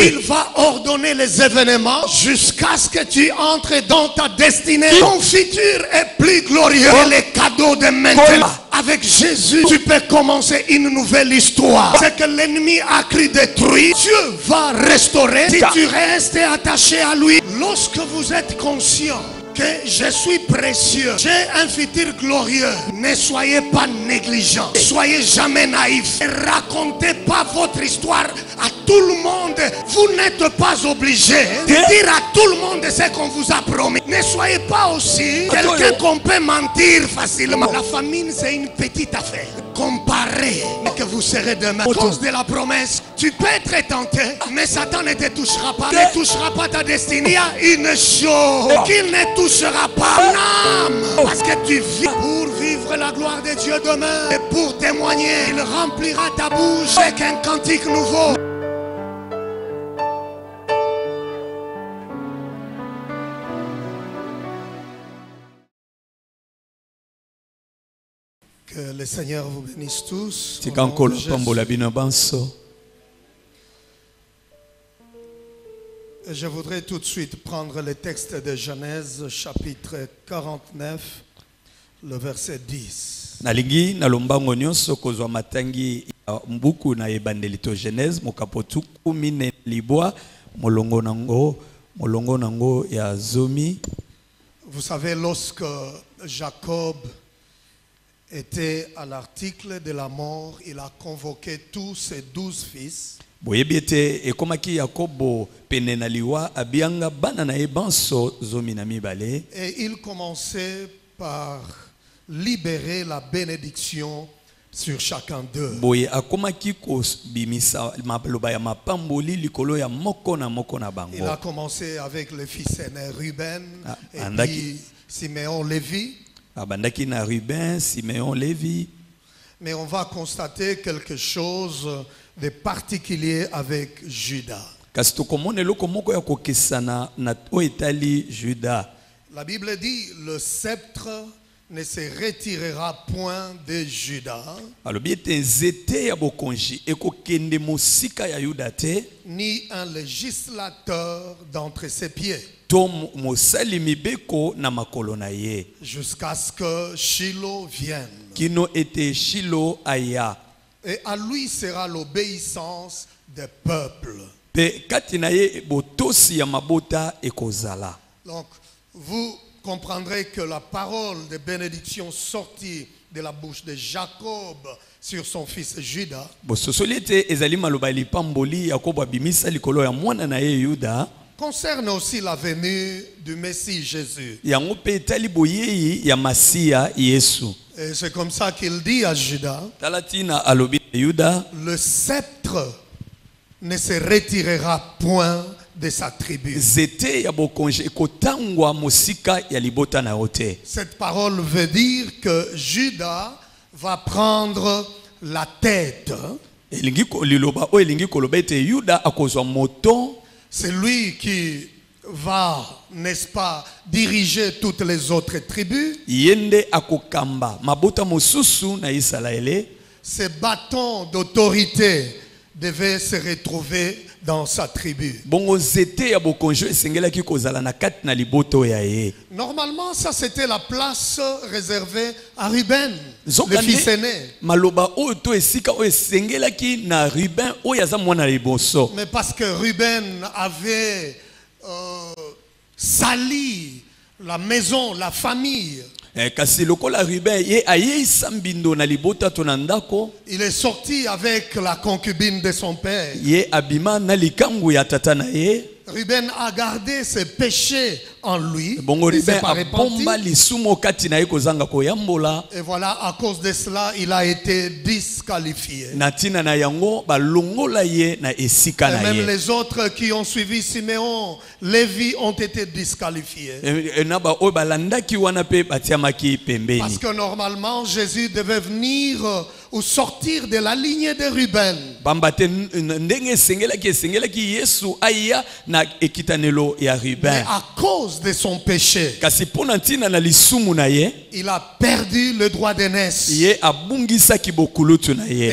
Il va ordonner les événements jusqu'à ce que tu entres dans ta destinée. Ton futur est plus glorieux que les cadeaux de maintenant. Avec Jésus, tu peux commencer une nouvelle histoire. Ce que l'ennemi a cru détruire, Dieu va restaurer si tu restes attaché à lui. Lorsque vous êtes conscient que je suis précieux, j'ai un futur glorieux, ne soyez pas négligents, soyez jamais naïfs, ne racontez pas votre histoire à tout le monde. Vous n'êtes pas obligé de dire à tout le monde ce qu'on vous a promis. Ne soyez pas aussi quelqu'un qu'on peut mentir facilement. La famine, c'est une petite affaire comparée à que vous serez demain. À cause de la promesse, tu peux être tenté, mais Satan ne te touchera pas, ne touchera pas ta destinée. Il y a une chose qu'il ne touchera pas l'âme, parce que tu vis pour vivre la gloire de Dieu demain. Et pour témoigner, il remplira ta bouche avec un cantique nouveau. Que le Seigneur vous bénisse tous. Je voudrais tout de suite prendre le texte de Genèse chapitre 49, le verset 10. Nalingi nalombango nyonso kozwa matangi mbuku na ebandelito Genèse mokapotu 10 libwa molongo nango ya zomi. Vous savez, lorsque Jacob était à l'article de la mort, il a convoqué tous ses 12 fils. Boyebiete ekomaki Yakobo penenaliwa abianga bana na ebanso zomi na mibale. Et il commençait par libérer la bénédiction sur chacun d'eux. Boye akomaki ko bimisa maloba ya mapamboli likolo ya moko na bango. Il a commencé avec le fils aîné Ruben et puis Siméon Lévi. Abandaki na Ruben, Siméon, Lévi. Mais on va constater quelque chose de particulier avec Judas. La Bible dit le sceptre ne se retirera point de Judas, ni un législateur d'entre ses pieds, jusqu'à ce que Shiloh vienne. Et à lui sera l'obéissance des peuples. Donc, vous comprendrez que la parole de bénédiction sortie de la bouche de Jacob sur son fils Judas concerne aussi la venue du Messie Jésus. Et c'est comme ça qu'il dit à Judas, le sceptre ne se retirera point de sa tribu. Cette parole veut dire que Judas va prendre la tête. C'est lui qui va, n'est-ce pas, diriger toutes les autres tribus. Ces bâtons d'autorité devaient se retrouver dans sa tribu. Normalement, ça c'était la place réservée à Ruben, le fils aîné. Mais parce que Ruben avait sali la maison, la famille, il est sorti avec la concubine de son père. Ruben a gardé ses péchés en lui. Il s'est pas repenti. Et voilà, à cause de cela, il a été disqualifié. Et même les autres qui ont suivi Siméon, Lévi ont été disqualifiés. Parce que normalement, Jésus devait venir ou sortir de la lignée de Ruben. Mais à cause de son péché, il a perdu le droit d'aînesse. Et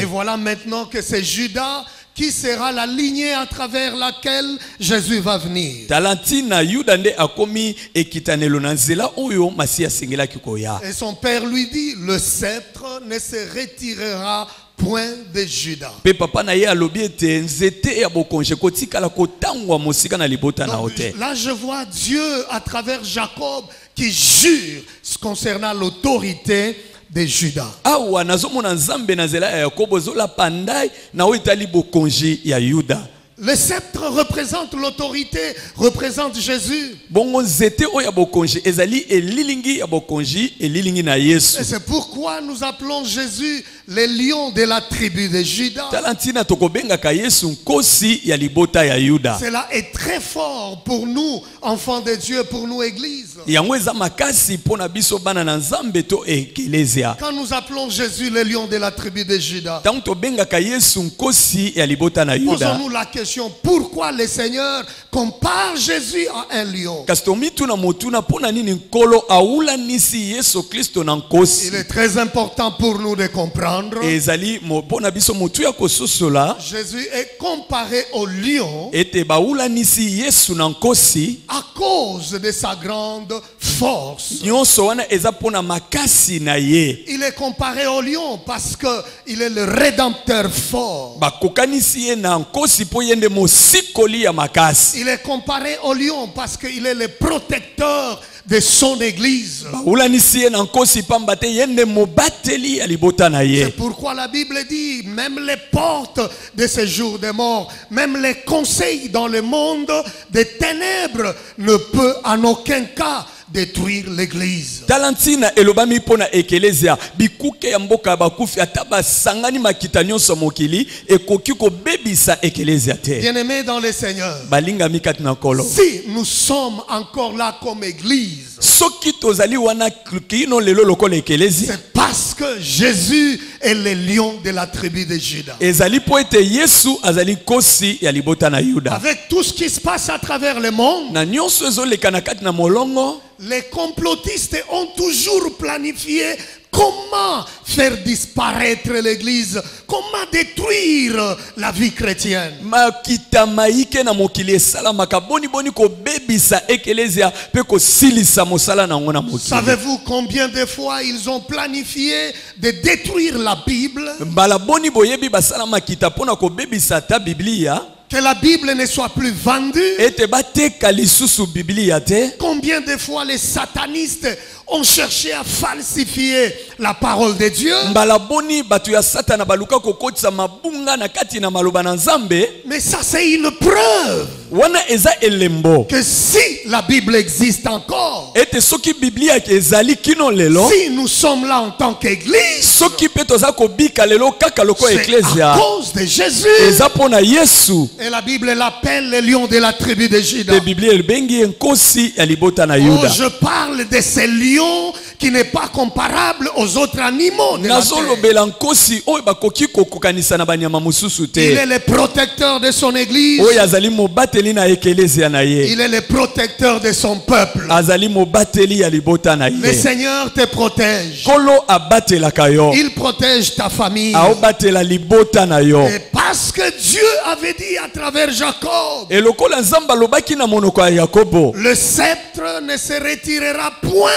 voilà maintenant que c'est Judas qui sera la lignée à travers laquelle Jésus va venir. Talantina Yuda nde akomi ekitanelo na nzela oyo Masia asengelaki koya. Et son père lui dit, le sceptre ne se retirera point de Juda. Pe papa na ye alobi ete nzete ya bokonje kotikala kotangwa mosika na libota na ote. Là je vois Dieu à travers Jacob qui jure concernant l'autorité de Juda. Awa nazomona nzambe na nzela ya Yakobo zola pandai na oitali bokonje ya Yuda. Le sceptre représente l'autorité, représente Jésus. Bongo nzete oya bokonje ezali elilingi ya bokonje elilingi na Yesu. Et c'est pourquoi nous appelons Jésus le lion de la tribu de Juda. Talantina tokobengaka Yesu nkosi ya libota ya Yuda. Cela est très fort pour nous, enfants de Dieu, pour nous, église. Yango eza makasi pona biso bana na nzambe to ekelezia. Quand nous appelons Jésus le lion de la tribu de Juda, Tango tobengaka Yesu nkosi ya libota na Yuda. posons-nous la question, pourquoi le Seigneur compare Jésus à un lion? Kastomi tuna motuna pona nini nkolo aula nisi Yesu Kristo na nkosi. Il est très important pour nous de comprendre. Ezali pona biso motu ya kososola. Jésus est comparé au lion Ete baula nisi Yesu na nkosi. à cause de sa grande force. Nyonso wana eza pona makasi na ye. Il est comparé au lion parce que il est le rédempteur fort. Bakokanisi ye na nkosi po yende mosikoli ya makasi. Il est comparé au lion parce qu'il est le protecteur de son église. Ulanisi ye na nkosi pamba te yende mobateli ya libota na ye. C'est pourquoi la Bible dit, même les portes de ce jour de mort, même les conseils dans le monde des ténèbres ne peut en aucun cas détruire l'église. Talantina elobami pona ekelezia bikuke ya mboka bakufi ataba sangani makita nyonso mokili ekoki ko bebisa ekelezia te. Bien-aimés dans le Seigneur, Balinga mikati na kolo. si nous sommes encore là comme église, Soki tozali wana kino lelo lokola ekelezia. c'est parce que Jésus est le lion de la tribu de Juda. Ezali po ete Yesu azali kosi ya libota na Yuda. Avec tout ce qui se passe à travers le monde, Na nyonso ezoleka na kati na molongo. les complotistes ont toujours planifié comment faire disparaître l'église, comment détruire la vie chrétienne. Makita maike na mokili esalamaka boni boni ko bebisa ekelezia pe ko silisa mosala na ngona mokili. Savez-vous combien de fois ils ont planifié de détruire la Bible? Mbala boni boyebi basala makita pona ko bebisa ta Biblia. Que la Bible ne soit plus vendue? Ete bateka lisusu Biblia te. Combien de fois les satanistes ont cherché à falsifier la parole de Dieu? Mbala boni batu ya satana baluka kokotisa mabunga na kati na maloba na Nzambe. Mais ça c'est une preuve Wana eza elembo. que si la Bible existe encore, Ete soki Biblia ke ezali kino lelo. si nous sommes là en tant qu'église, Soki pe toza ko bika lelo kaka loko c'est ecclesia. à cause de Jésus. Eza pona Yesu. Et la Bible l'appelle le lion de la tribu de Juda. La Biblia elbengi nkosi ya libota na Oh, Yuda. je parle de ce lion qui n'est pas comparable aux autres animaux de la terre. Nazolobela nkosi oyo bakoki kokokanisa na banyama mosusu Il te. est le protecteur de son église. Oyo azali mobateli na ekelezia na ye. Il est le protecteur de son peuple. Azali mobateli ya libota na Le ye. Seigneur te protège. Kolo abatelaka yo. Il protège ta famille. Aobatela libota na yo. Et parce que Dieu avait dit à travers Jacob, E lokola Nzamba lobaki na monoko ya Yakobo. le sceptre ne se retirera point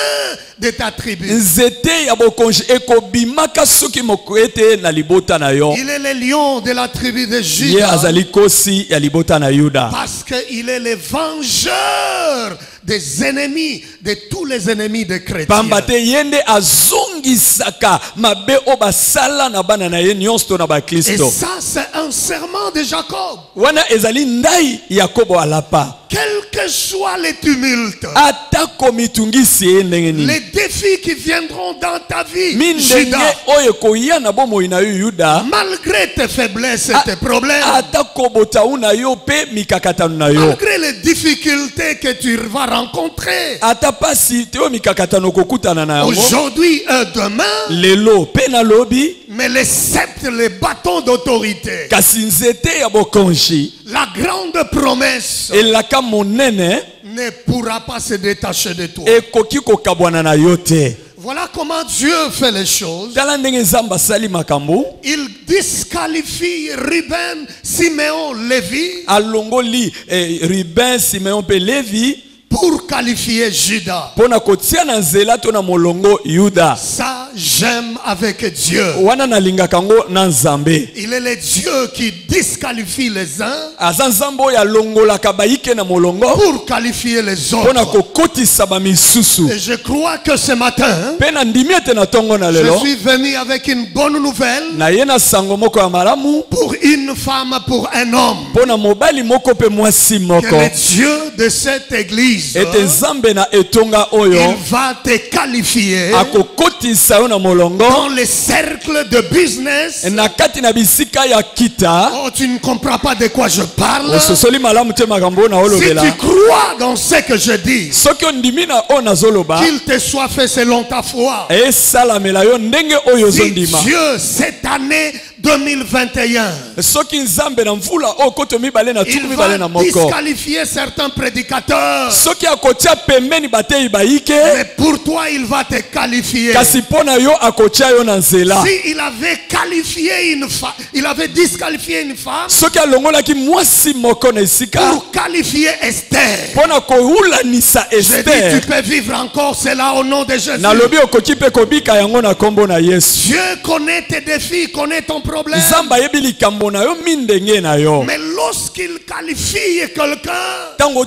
de ta tribu. Nzete ya bokonje ekobimaka soki moko ete na libota na yo. Il est le lion de la tribu de Ye Juda. azali kosi ya libota na Yuda. Parce qu'il est le vengeur des ennemis, de tous les ennemis des chrétiens. Pamba te yende azongisaka mabe o basala na bana na ye nyonso na Et bakristo. ça, c'est un serment de Jacob. Wana ezali ndai Yakobo alapa. Quel que soit les tumultes, Atako mitungisi ye ndenge nini. les défis qui viendront dans ta vie, Mindenge Juda, oyo koya na bomoi na yo Yuda. malgré tes faiblesses et tes problèmes, Atako botau na yo pe mikakatano na yo. malgré les difficultés que tu vas rencontrer, Ata pasi te o mikakatano kokutana na yango. aujourd'hui et demain, Lelo pe na lobi. mais les sceptres, les bâtons d'autorité, Kasi nzete ya bokonji. la grande promesse Elaka monene ne pourra pas se détacher de toi. ekoki kokabwana na yo te. Voilà comment Dieu fait les choses. tala ndenge nzambe asali makambo. Il disqualifie Ruben, Siméon, Lévi Alongoli Ruben, Simeon pe Lévi pour qualifier Judas. pona kotia na nzela to na molongo Yuda. Ça, j'aime avec Dieu. Wana na lingaka ngo na Nzambe. Il est le Dieu qui disqualifie les uns Aza nzambe oyo alongolaka bayike na molongo pour qualifier les pona autres. kokotisa bamisusu. Et je crois que ce matin, Pe na ndimi ete na tongo na je lelo suis venu avec une bonne nouvelle na ye na sango moko ya malamu pour une femme, pour un homme. pona mobali moko pe mwasi Que moko. le Dieu de cette église, Ete nzambe na etonga il oyo va te qualifier akokotisa yo na molongo dans les cercles de business. na kati na bisika ya kita. Oh, tu ne comprends pas de quoi je parle. Ososoli malamu te makambo na Si olobela. tu crois dans ce que je dis, Soki ondimi na oyo nazoloba qu'il te soit fait selon ta foi. esalamela yo ndenge oyo Si ozondima. Dieu, cette année 2021, Soki nzambe na mvula oyo koto mibale na tuku il mibale na va moko, disqualifier certains prédicateurs, soki akotia pembeni bateyi bayike, mais pour toi, il va te qualifier. kasi mpona yo akotia yo na nzela. Si il avait qualifié une femme, il avait disqualifié une femme Soki alongolaki mwasi moko na esika pour qualifier Esther. mpona koulanisa Je dis, Esther, tu peux vivre encore cela au nom de Jésus. nalobi okoki mpe kobika yango na kombo na Yesu. Dieu connaît tes défis, connaît ton problème. Nzambe ayebi likambo na yo mindenge na yo. Mais lorsqu'il qualifie quelqu'un, Tango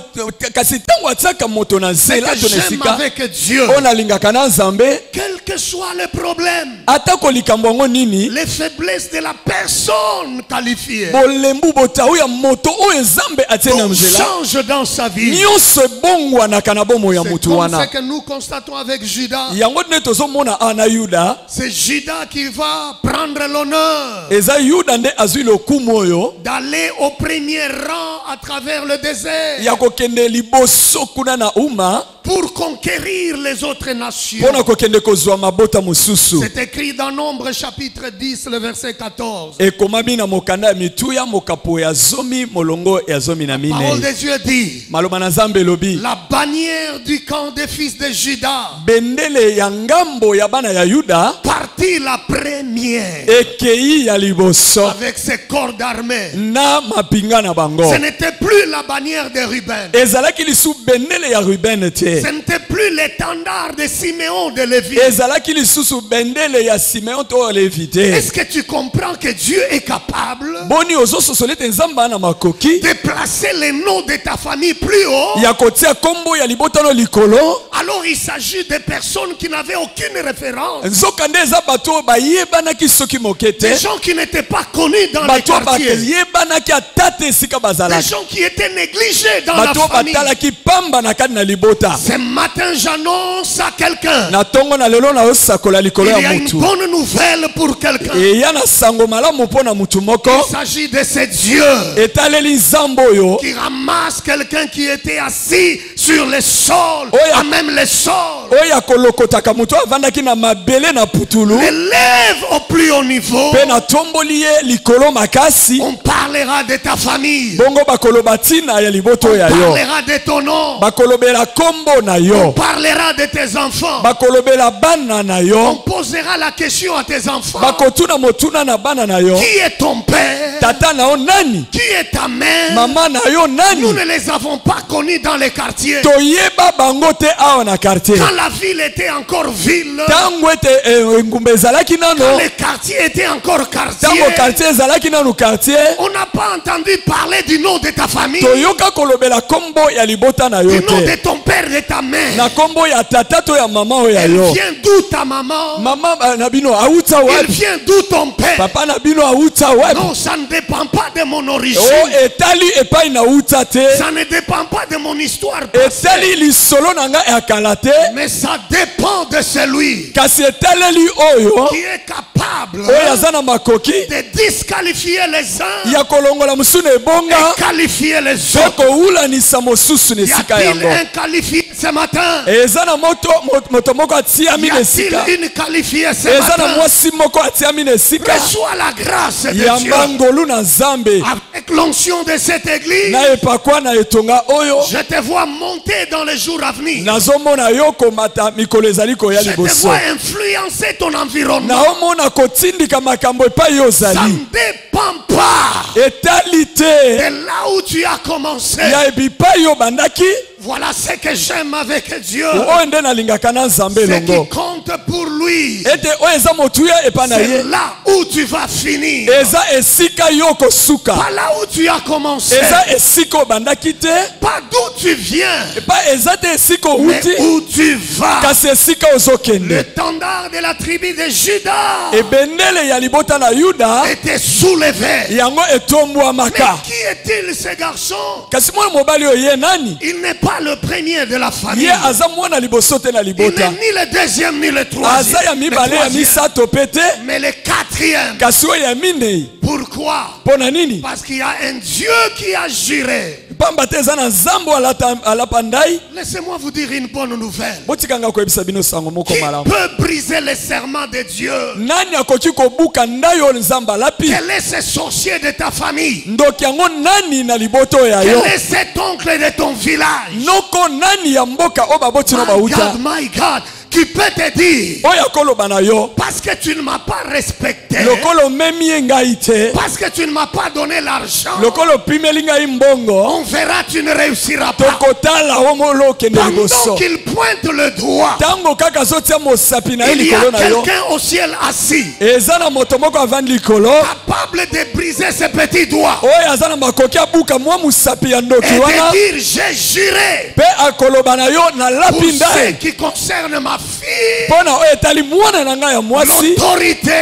kasi tango atiaka moto na c'est nzela que to na j'aime esika avec Dieu. oyo nalingaka na Nzambe, Quel que soit le problème, atako likambo yango nini, les faiblesses de la personne qualifiée, bolembu botau ya moto oyo Nzambe atie na tout nzela, change dans sa vie. nyonso ebongwanaka na bomoi ya C'est motu comme wana. ce que nous constatons avec Judas. Yango nde tozomona ana Yuda, C'est Judas qui va prendre l'honneur eza Yuda nde azwi lokumu oyo d'aller au premier rang à travers le désert ya kokende liboso kuna na uma pour conquérir les autres nations. mpona kokende kozwa mabota mosusu. C'est écrit dans Nombre chapitre 10, le verset 14. Ekomami na mokanda ya mituya mokapo ya zomi molongo ya zomi na Parole mine. de Dieu dit, Maloba na Nzambe elobi, la bannière du camp des fils de Juda bendele ya ngambo ya bana ya Yuda partit la première ekei ya liboso avec ses corps d'armée. na mapinga na bango. Ce n'était plus la bannière de Ruben. Ezalaki lisu bendele ya Ruben te. Ce n'était plus l'étendard de Siméon de Lévi. Ezalaki lisusu bendele ya Simeon to Levi te. Est-ce que tu comprends que Dieu est capable Boni ozososoli te Nzambe na makoki de placer les noms de ta famille plus haut? ya kotia kombo ya libotano likolo. Alors il s'agit de personnes qui n'avaient aucune référence. Nzokande eza bato oyo bayebanaki soki moke Des te, gens qui n'étaient pas connus dans les bato oyo quartiers. bayebanaki ata te esika Des bazalaki, gens qui étaient négligés dans la bato oyo famille. batalaki pamba na kati na libota. Ce matin, j'annonce à quelqu'un, Na tongo na lelo na osakola likolo il y ya a une mutu, bonne nouvelle pour quelqu'un. eya na sango malamu mpo na mutu moko. Il s'agit de ce Dieu Etaleli nzambe oyo qui ramasse quelqu'un qui était assis sur le sol, Oh, yeah. à même le sol, oyo akolokotaka mutu avandaki na mabele na putulu l'élève au plus haut niveau. mpe na tomboli ye likolo makasi. On parlera de ta famille, Bongo bakoloba ntina ya liboto on ya yo, parlera de ton nom, bakolobela kombo na on yo, parlera de tes enfants, bakolobela bana na on yo, posera la question à tes enfants. bakotuna motuna na bana na yo, Qui est ton père? tata na yo nani, Qui est ta mère? mama na yo Nous nani. ne les avons pas connus dans les quartiers. Toyeba bango te awa na quartier, Quand la ville était encore ville, tango ete ngumba ezalaki quand nano, les quartiers étaient encore quartiers, tango quartier ezalaki nanu quartier, on n'a pas entendu parler du nom de ta famille, toyoka kolobela kombo ya libota na yo du nom de te, ton père, de ta mère. na kombo ya tata to ya mama oyo ya Elle yo. vient d'où ta maman? Mama na bino auta Elle wapi, vient d'où ton père? papa na bino auta wapi. Non, ça ne dépend pas de mon origine. O etali epai na uta te, Ça ne dépend pas de mon histoire passée. etali lisolo na nga ya kala te, Mais ça dépend de celui kasi etaleli oyo qui est capable oyo aza na makoki de disqualifier les uns ya kolongola mosusu na ebonga et qualifier les mpe autres. kowulanisa mosusu na Y esika a-t-il yango. un qualifié ce matin? Eza na moto moko atiami Y na esika, a-t-il une qualifiée ce eza na matin? mwasi moko atiami na esika, Reçois la grâce de Dieu yamba ngolu na Nzambe avec l'onction de cette église. na epakwa na etonga oyo. Je te vois monter monter dans les jours à venir. nazomona yo komata mikolo ezali koya Je te liboso vois influencer ton environnement. naomona kotindika makambo epai yo Ça ozali ne dépend pas etali te de là où tu as commencé. ya ebipai yo bandaki Voilà ce que j'aime avec Dieu. oyo nde nalingaka na nzambe Ce elongo qui compte pour lui, ete oyo eza motuya epai na c'est ye là où tu vas finir. eza esika yo kosuka Pas là où tu as commencé. eza esika obandaki te Pas d'où tu viens, epai eza te esika mais outi où tu vas. kasi esika Le ozokende tendard de la tribu de Juda ebendele ya libota na yuda était soulevé. yango Mais etombwamaka qui est-il ce garçon? kasi mwana mobali oyo ye nani Il n'est pas le premier de la famille. ye aza mwana liboso te na Il n'est libota ni le deuxième ni le aza troisième. ya Le mibale ya troisième. misato pe te Mais le quatrième. kasi oyo ya minei Pourquoi? mpo na nini Parce qu'il y a un Dieu qui a juré. pamba te eza na nzambo alapa ndai Laissez-moi vous dire une bonne nouvelle. botikanga koyebisa bino sango moko Qui malamu peut briser les serments de Dieu? nani akoki kobuka ndai oyo nzambe alapi Quel est ce sorcier de ta famille? ndoki yango nani na libota oyo ya Quel yo est cet oncle de ton village? noko nani ya mboka oyo baboti no bauta My God, qui peut te dire, oyo akoloba na yo parce que tu ne m'as pas respecté, lokolo omemi ye ngai te parce que tu ne m'as pas donné l'argent, lokolo opimeli ngai mbongo on verra, tu ne réussiras pas. tokotala omolo okende Pendant liboso qu'il pointe le doigt, ntango kaka azotia mosapi na ye il y a likolo na yo quelqu'un au ciel assis, eza na moto moko avandi likolo capable de briser ses petits doigts oyo aza na makoki abuka mwa mosapi ya et ndoki wana de dire, j'ai juré mpe akoloba na yo pour nalapi ce ndai qui concerne ma fille, mpo na oyo etali mwana na ngai ya mwasi l'autorité,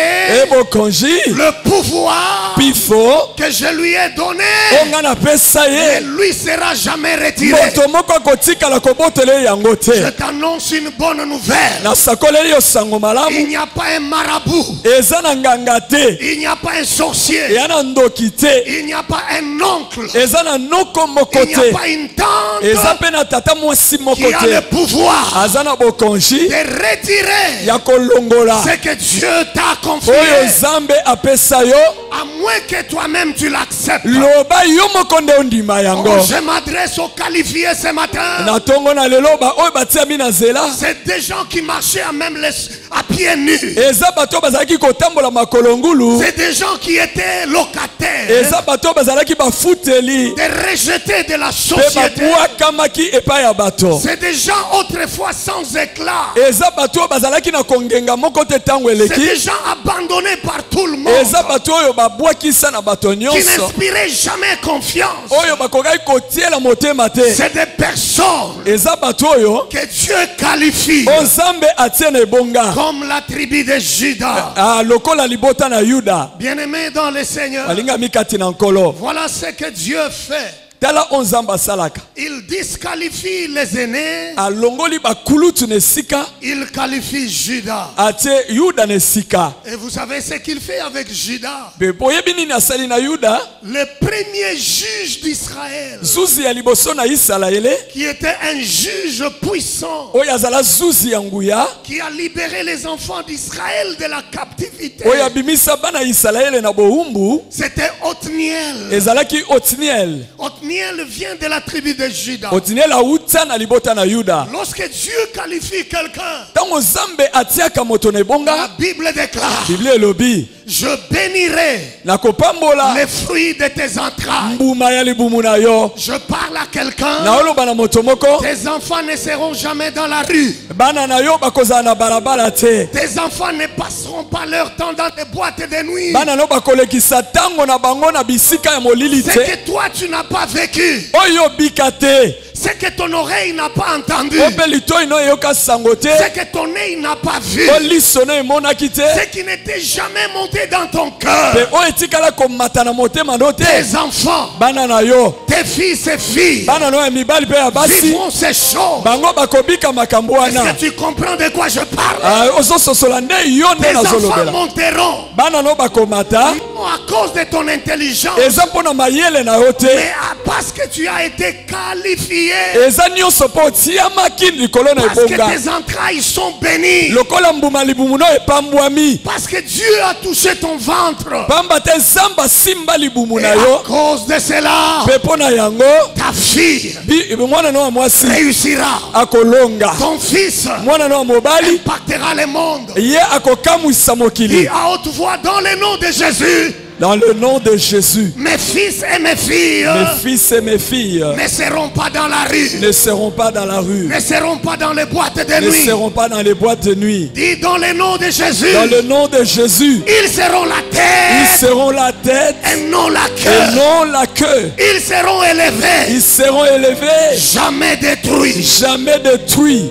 ebokonzi le pouvoir pifo que je lui ai donné, oyo ngai napesa ne ye lui sera jamais retiré. moto moko akotikala kobotela ye yango Je te t'annonce une bonne nouvelle. nasakoleli yo sango Il malamu n'y a pas un marabout, eza na nganga te il n'y a pas un sorcier, eya na ndoki te il n'y a pas un oncle, eza na noko moko il n'y a te pas une tante eza mpe na tata mwasi moko qui a le te pouvoir aza na bokonzi de retirer ya kolongola ce que Dieu t'a confié, oyo nzambe apesa yo à moins que toi-même tu l'acceptes. loba yo moko nde ondima yango Je m'adresse aux qualifiés ce matin. na ntongo na lelo oyo batia mi na nzela C'est des gens qui marchaient à pieds nus. eza bato oyo bazalaki kotambola makolo ngulu C'est des gens qui étaient locataires, eza bato oyo bazalaki bafuteli des rejetés de la mpe société. babwakamaki epai ya bato C'est des gens autrefois sans éclat. eza bato oyo bazalaki na kongenga moko te ntango C'est eleki des gens abandonnés par tout le monde, eza bato oyo babwakisa na bato qui nyonso n'inspiraient jamais confiance. oyo bakokaki kotiela motema te C'est des personnes eza bato oyo que Dieu qualifie o nzambe atie na ebonga comme la tribu de Juda. lokola libota na yuda Bien-aimés dans le Seigneur, balingami kati na nkolo voilà ce que Dieu fait. tala o nzambe asalaka Il disqualifie les aînés, alongoli bakulutu na esika il qualifie Juda. atie yuda na esika Et vous savez ce qu'il fait avec Juda? mpe boyebi nini asali na yuda Le premier juge d'Israël, zuzi ya liboso na isalaele qui était un juge puissant, oyo azala zuzi ya nguya qui a libéré les enfants d'Israël de la captivité, oyo abimisa bana ya isalaele na bowumbu c'était Othniel. ezalaki otiniel Othniel vient de la tribu de Juda. otiniel auta na libota na yuda Lorsque Dieu qualifie quelqu'un, ntango nzambe atiaka moto na la ebonga Bible déclare, biblia elobi je bénirai nakopambola les fruits de tes entrailles. mbuma ya libumu na yo Je parle à quelqu'un, naoloba na moto moko tes enfants ne seront jamais dans la rue. bana na yo bakozala na balabala te Tes enfants ne passeront pas leur temps dans des boîtes de nuit. bana na yo bakolekisa ntango na bango na bisika ya molili Ce te que toi tu n'as pas vécu, oyo bika te ce que ton oreille n'a pas entendu, o mpe litoi no eyoka sango te ce que ton œil n'a pas vu, o liso no emonaki te ce qui n'était jamais monté dans ton cœur. mpe oyo etikala komata na motema no te Tes enfants, bana na yo tes fils et filles bana no ya mibali mpe ya basi vivront ces choses. bango bakobika makambo Est-ce wana que tu comprends de quoi je parle? ozososola nde yo nde Tes enfants nazolobela monteront, bana no bakomata non à cause de ton intelligence, eza mpona mayele na yo te, mais parce que tu as été qualifié, eza nyonso mpo otiamaki likolo na parce que ebonga, tes entrailles sont bénies, lokola mbuma libumu no epambwami, parce que Dieu a touché ton ventre. pamba te nzambe asimba libumu Et na à yo, cause de cela, mpe mpo na yango ta fille mwana no wa mwasi réussira. akolonga, Ton fils mwana no wa mobali impactera le monde. ye akokamwisa Dis mokili. à haute voix dans le nom de Jésus, Dans le nom de Jésus, mes fils et mes filles mes fils et mes filles ne seront pas dans la rue, ne seront pas dans la rue, ne seront pas dans les boîtes de ne nuit. seront pas dans les boîtes de nuit. Dis dans le nom de Jésus, Dans le nom de Jésus, ils seront la ils tête seront la tête et non la et queue. non la queue. Ils seront élevés, Ils seront élevés, jamais détruits. jamais détruits.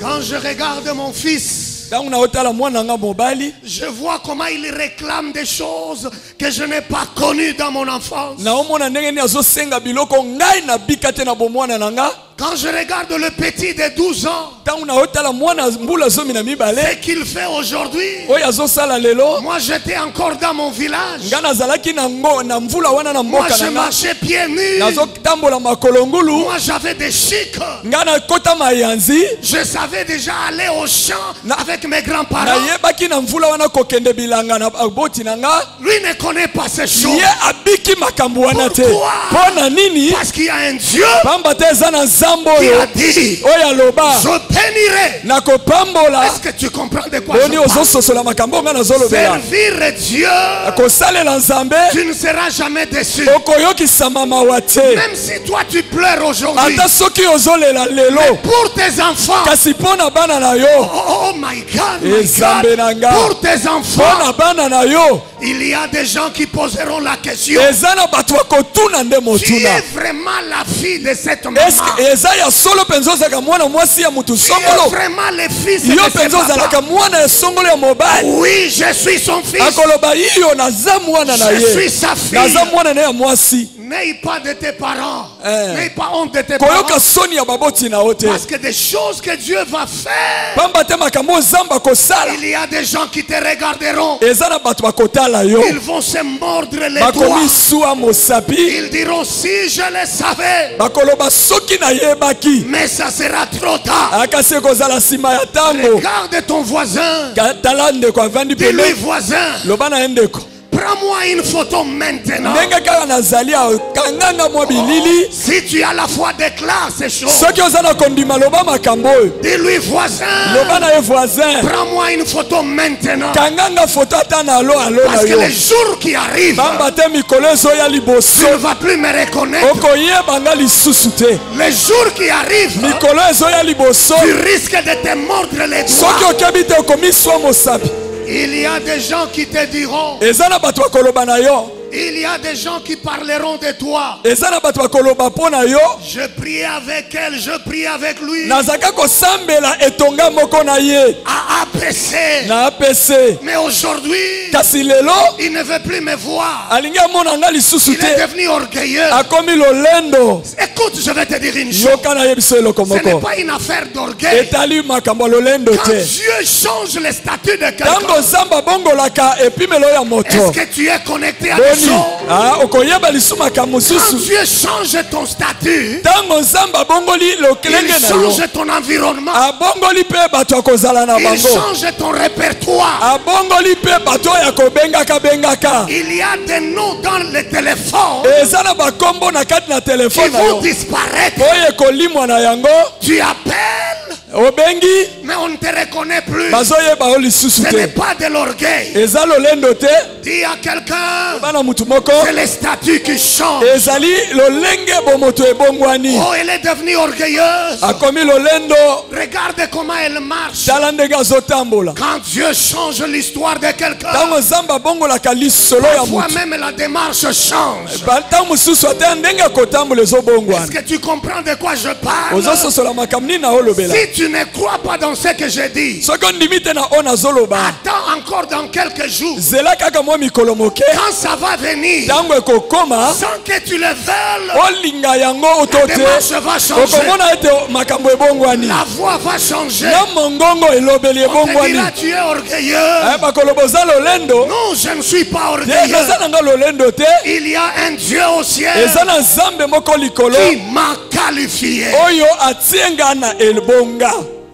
Quand je regarde mon fils, Ntango naotala mwana nga mobali, je vois comment il réclame des choses que je n'ai pas connues dans mon enfance. naomona ndenge nini azosenga biloko ngai nabika te na bomwana na nga. Quand je regarde le petit de 12 ans, Ntango naotala mwana mbula zomi na ce mibale qu'il fait aujourd'hui, oyo azosala lelo, moi j'étais encore dans mon village. nga nazalaki na mvula wana na Moi mboka je na nga, marchais pieds nus. nazotambola makolo ngulu, Moi j'avais des chics. nga nakota mayanzi, Je savais déjà aller au champ avec mes grands-parents. nayebaki na mvula wana kokende bilanga na boti na nga. Lui ne connaît pas ces choses. Ye abiki makambo wana te. Pourquoi? Pona nini? Parce qu'il y a un Dieu Pamba te eza na nzambe qui oyo a dit, oyo aloba je bénirai. nakopambola. Est-ce que tu comprends de quoi Boni je parle? ozososola makambo nga nazolobela. Servir Dieu, Kosalela nzambe tu ne seras jamais déçu. okoyokisama mawa te. Même si toi tu pleures aujourd'hui, Ata soki ozolela lelo, pour tes enfants, kasi mpona bana na yo, oh my God, my Ezambe na God, nga. pour tes enfants, mpona bana na yo, il y a des gens qui poseront la question, eza na bato bakotuna nde tu motuna. es vraiment la fille de cette maman? Eske eza ya solo mpenza ozalaka mwana mwasi ya mutu Tu es songolo? vraiment le fils de Yo ce mpenza ozalaka papa? mwana ya songolo ya mobali? Oui, je suis son fils. Akoloba iyo naza mwana na Je suis ye, sa fille. naza mwana na ya mwasi. N'aie pas de tes parents. Eh. N'aie pas honte de tes Koyoka parents. soni ya baboti na yo te. Parce que des choses que Dieu va faire, Pamba te makambo nzambe akosala, il y a des gens qui te regarderont. eza na bato bakotala yo, Ils vont se mordre les doigts. bakomi suwa mosapi, Ils diront, si je le savais, bakoloba soki nayebaki, mais ça sera trop tard. akasi ekozala nsima ya ntango. Regarde ton voisin. Tala ndeko avandi Dis-lui, pembeni, voisin, loba na ye ndeko, prends-moi une photo maintenant. ndenge kaka nazali awa kanganga mwa bilili. Si tu as la foi, déclare ces choses. Soki oza na kondima loba makambo oyo, Dis-lui, voisin, loba na ye voisin, prends-moi une photo maintenant. kanganga foto ata na alo alo na Parce que yo. les jours qui arrivent, Pamba te mikolo ezoya tu liboso, ne vas plus me reconnaître. okoyebanga lisusu te. Les jours qui arrivent, Mikolo ezoya liboso, tu risques de te mordre les soki doigts. okebi te okomi swa mosapi. Il y a des gens qui te diront, Eza na bato bakoloba na yo, il y a des gens qui parleront de toi. eza na bato bakoloba mpo na yo. Je prie avec elle, je prie avec lui. Nazaka kosambela etonga moko na ye À APC. na APC, Mais aujourd'hui, kasi lelo il ne veut plus me voir. alingi amona nga lisusu Il est te, devenu orgueilleux. akomi lolendo. Écoute, je vais te dire une chose. Yoka na ye biso eloko Ce n'est moko, pas une affaire d'orgueil. etali makambo ya lolendo Quand te. Dieu change le statut de Ntango quelqu'un, nzambe abongolaka epimelo ya est-ce moto, que tu es connecté à des boni choses? okoyeba lisu makambo Quand mosusu. Dieu change ton statut, Ntango nzambe abongoli il lokelenge na yo, change ton environnement, abongoli mpe bato ya kozala na il bango, change ton répertoire. abongoli mpe bato oyo ya kobengaka. Il y a des noms dans le téléphone Eza na bakombo na kati na qui telefone na vont yo, disparaître. oyo ekolimwa na yango, Tu appelles, obengi mais on ne te reconnaît plus. bazoyeba yo lisusu Ce n'est te. pas de l'orgueil. Eza lolendo te, Dis à quelqu'un, bana mutu moko, c'est le statut qui change. ezali lolenge bomoto ebongwani, Oh, elle est devenue orgueilleuse. akomi lolendo. Regarde comment elle marche. Tala ndenge azotambola. Quand Dieu change l'histoire de quelqu'un, Ntango nzambe abongolaka lisolo ya parfois mutu, même la démarche change. ntango mosusu ata ndenge akotambola Est-ce ezobongwana. que tu comprends de quoi je parle? Ozososola makambo nini na olobela. Si tu ne crois pas dans ce que je dis, Soko ndimite na ona zoloba. attends encore dans quelques jours. Zela kaka mwa mikolo moke. Quand ça va venir, Tango ekokoma. sans que tu le veuilles, Olinga yango la otote. démarche va changer. Okomona ete makambo ebongwani. La voix va changer. Na mongongo elobeli On te ebongwani. dira, tu es orgueilleux. Aya bakoloboza lolendo. Non, je ne suis pas Eza orgueilleux. nanga lolendo te. Il y a un Dieu au ciel Eza na Nzambe moko likolo. qui m'a qualifié. Oyo atienga na elbonga.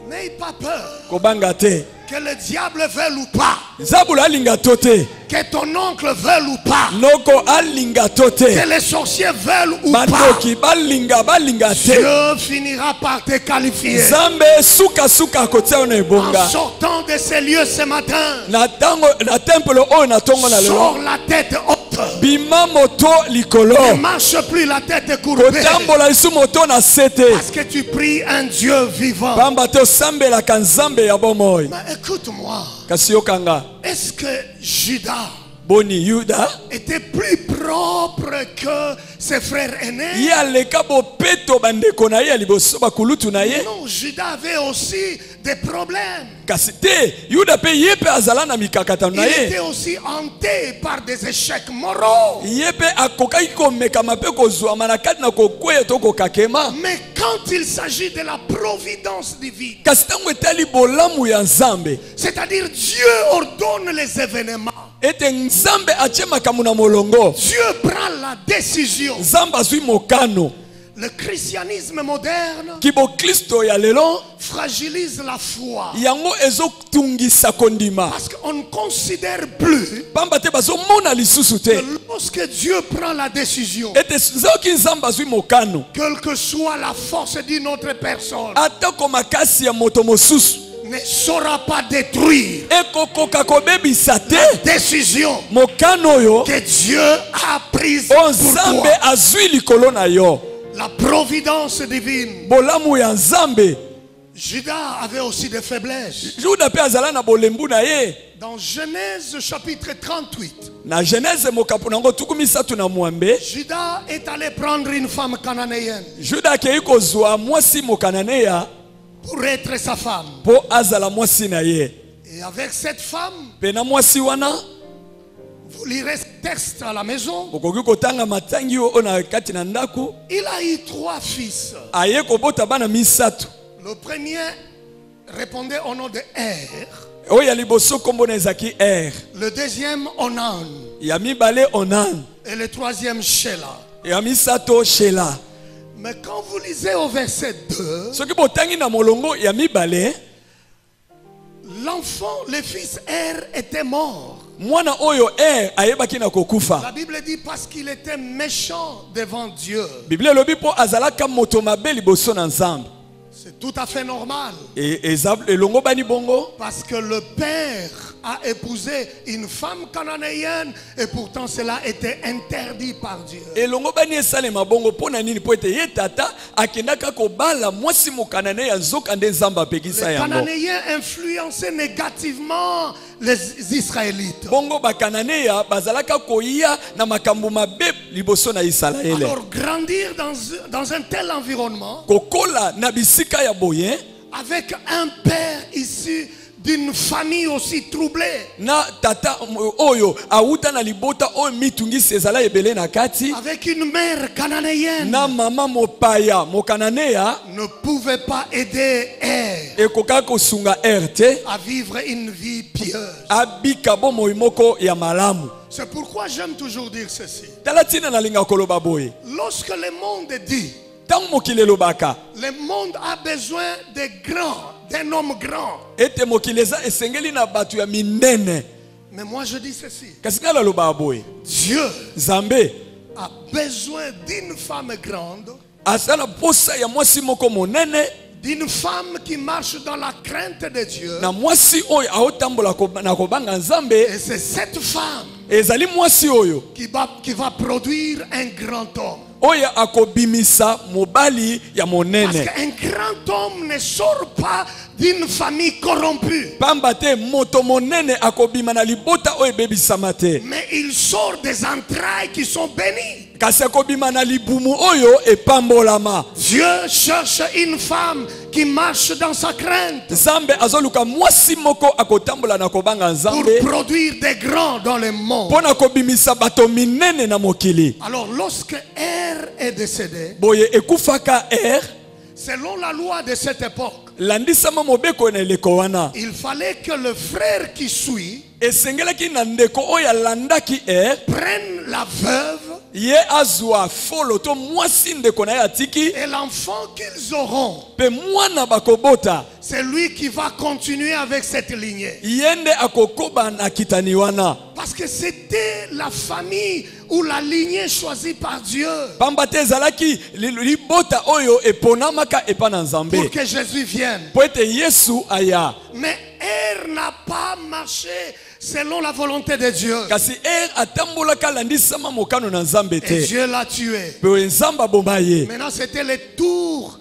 N'aie pas peur. Kobanga te. Que le diable veuille ou pas, Zabula alinga tote. que ton oncle veuille ou pas, Noko alinga tote. que les sorciers veulent ou pas, Bandoki balinga te. Dieu finira par te qualifier. Zambe suka kotia na En ebonga. sortant de ces lieux ce matin, Na temple oyo na tongo na lelo. sors la tête haute. Bima moto likolo. Ne marche plus la tête courbée. Kotambola lisu moto na sete. Parce que tu pries un Dieu vivant. Pamba te osambelaka Nzambe ya bomoi. Mais écoute-moi, Kasi yokanga. est-ce que Judas Boni Yuda. était plus propre que ses frères aînés? Ye aleka bopeto bandeko na ye ya liboso bakulutu na ye. Non, Judas avait aussi des problèmes. Kasi te Yuda pe ye pe azala na mikakatano na Il ye. était aussi hanté par des échecs moraux. Ye pe akokaki komekama pe kozwama na kati na kokweya to kokakema. Mais quand il s'agit de la providence divine, Kasi ntango etali bolamu ya Nzambe. c'est-à-dire Dieu ordonne les événements, Ete Nzambe atie makambo na molongo. Dieu prend la décision. Nzambe azwi mokano. Le christianisme moderne Kibo Kristo ya lelo. fragilise la foi. Yango ezotungisa kondima. Parce qu'on ne considère plus Pamba te bazomona lisusu te. que lorsque Dieu prend la décision, Ete zoki Nzambe azwi mokano. quelle que soit la force d'une autre personne, Atako makasi ya moto mosusu. ne saura pas détruire Ekokoka kobebisa te. décision Mokano oyo. que Dieu a prise pour Nzambe toi. azwi likolo na yo. La providence divine. Bolamu ya Nzambe. Judas avait aussi des faiblesses. Juda pe azala na bolembu na ye. Dans Genèse chapitre 38, Na Genèse mokapo nango tukumisatu na mwambe. Judas est allé prendre une femme cananéenne Juda akei kozwa mwasi mokananeya pour être sa femme. po azala mwasi na ye. Et avec cette femme, Pe na mwasi wana vous lirez ce texte à la maison, okoki kotanga matangi oyo na kati na ndako. il a eu 3 fils. Aye kobota bana misatu. Le premier répondait au nom de Er, Oyo ya liboso kombo na ezaki le deuxième Onan ya mibale Onan. et le troisième Shelah. Ya misato Shela. Mais quand vous lisez au verset 2, Soki botangi na molongo ya mibale. l'enfant, le fils Er était mort. Mwana oyo ayebaki na kokufa. La Bible dit parce qu'il était méchant devant Dieu. Bible elobi po azalaka moto mabe liboso na Nzambe. C'est tout à fait normal. Elongo bani bongo. Parce que le père a épousé une femme cananéenne et pourtant cela était interdit par Dieu. Elongo bani esalema bongo pona nini po ete ye tata akendaka kobala mwasi mokanane ya nzoka nde Nzambe apekisa Les yango. Cananéens influençaient négativement les Israélites. Bongo bakananeya bazalaka koya na makambo mabe liboso na Israele. Alors grandir dans un tel environnement Kokola na bisika ya boye avec un père issu d'une famille aussi troublée, na tata oyo auta na libota oyo mitungisi ezala ebele na kati avec une mère cananéenne, na mama mopaya mokananeya ne pouvait pas aider Er ekoka kosunga RT à vivre une vie pieuse. abika bomoi moko ya malamu. C'est pourquoi j'aime toujours dire ceci. Tala tina na linga koloba boye. Lorsque le monde dit, Tango mokili elobaka le monde a besoin de grands, d'un homme grand. ete mokili eza esengeli na bato ya minene. Mais moi je dis ceci. Kasi nga naloba boye. Dieu Nzambe a besoin d'une femme grande, asala posa ya mwasi moko monene d'une femme qui marche dans la crainte de Dieu. na mwasi oyo aotambola na kobanga Nzambe. Et c'est cette femme Ezali mwasi oyo qui va produire un grand homme. oyo akobimisa mobali ya Parce monene. qu'un grand homme ne sort pas d'une famille corrompue. Pambate moto monene akobima na libota oyo ebebisama te. Mais il sort des entrailles qui sont bénies. Kasi akobima na libumu oyo epambolama. Dieu cherche une femme qui marche dans sa crainte. Nzambe azoluka mwasi moko akotambola na kobanga Pour Nzambe. produire des grands dans le monde. Pona kobimisa bato minene na mokili. Alors lorsque Er est décédé, Boye ekufaka selon la loi de cette époque, landisama mobeko na eleko wana. il fallait que le frère qui suit Esengelaki na ndeko oyo alandaki prenne la veuve ye azwa folo to mwasi ndeko na ye atiki et l'enfant qu'ils auront. pe mwana bakobota C'est lui qui va continuer avec cette lignée. yende akokoba na kitani wana. Parce que c'était la famille ou la lignée choisie par Dieu Pamba te ezalaki libota oyo eponamaka epa na Nzambe pour que Jésus vienne. po ete Yesu aya. Mais Er n'a pas marché selon la volonté de Dieu. Kasi atambolaka landisama mokano na Nzambe Et te Dieu l'a tué. pe Nzambe aboma ye. Maintenant, c'était le tour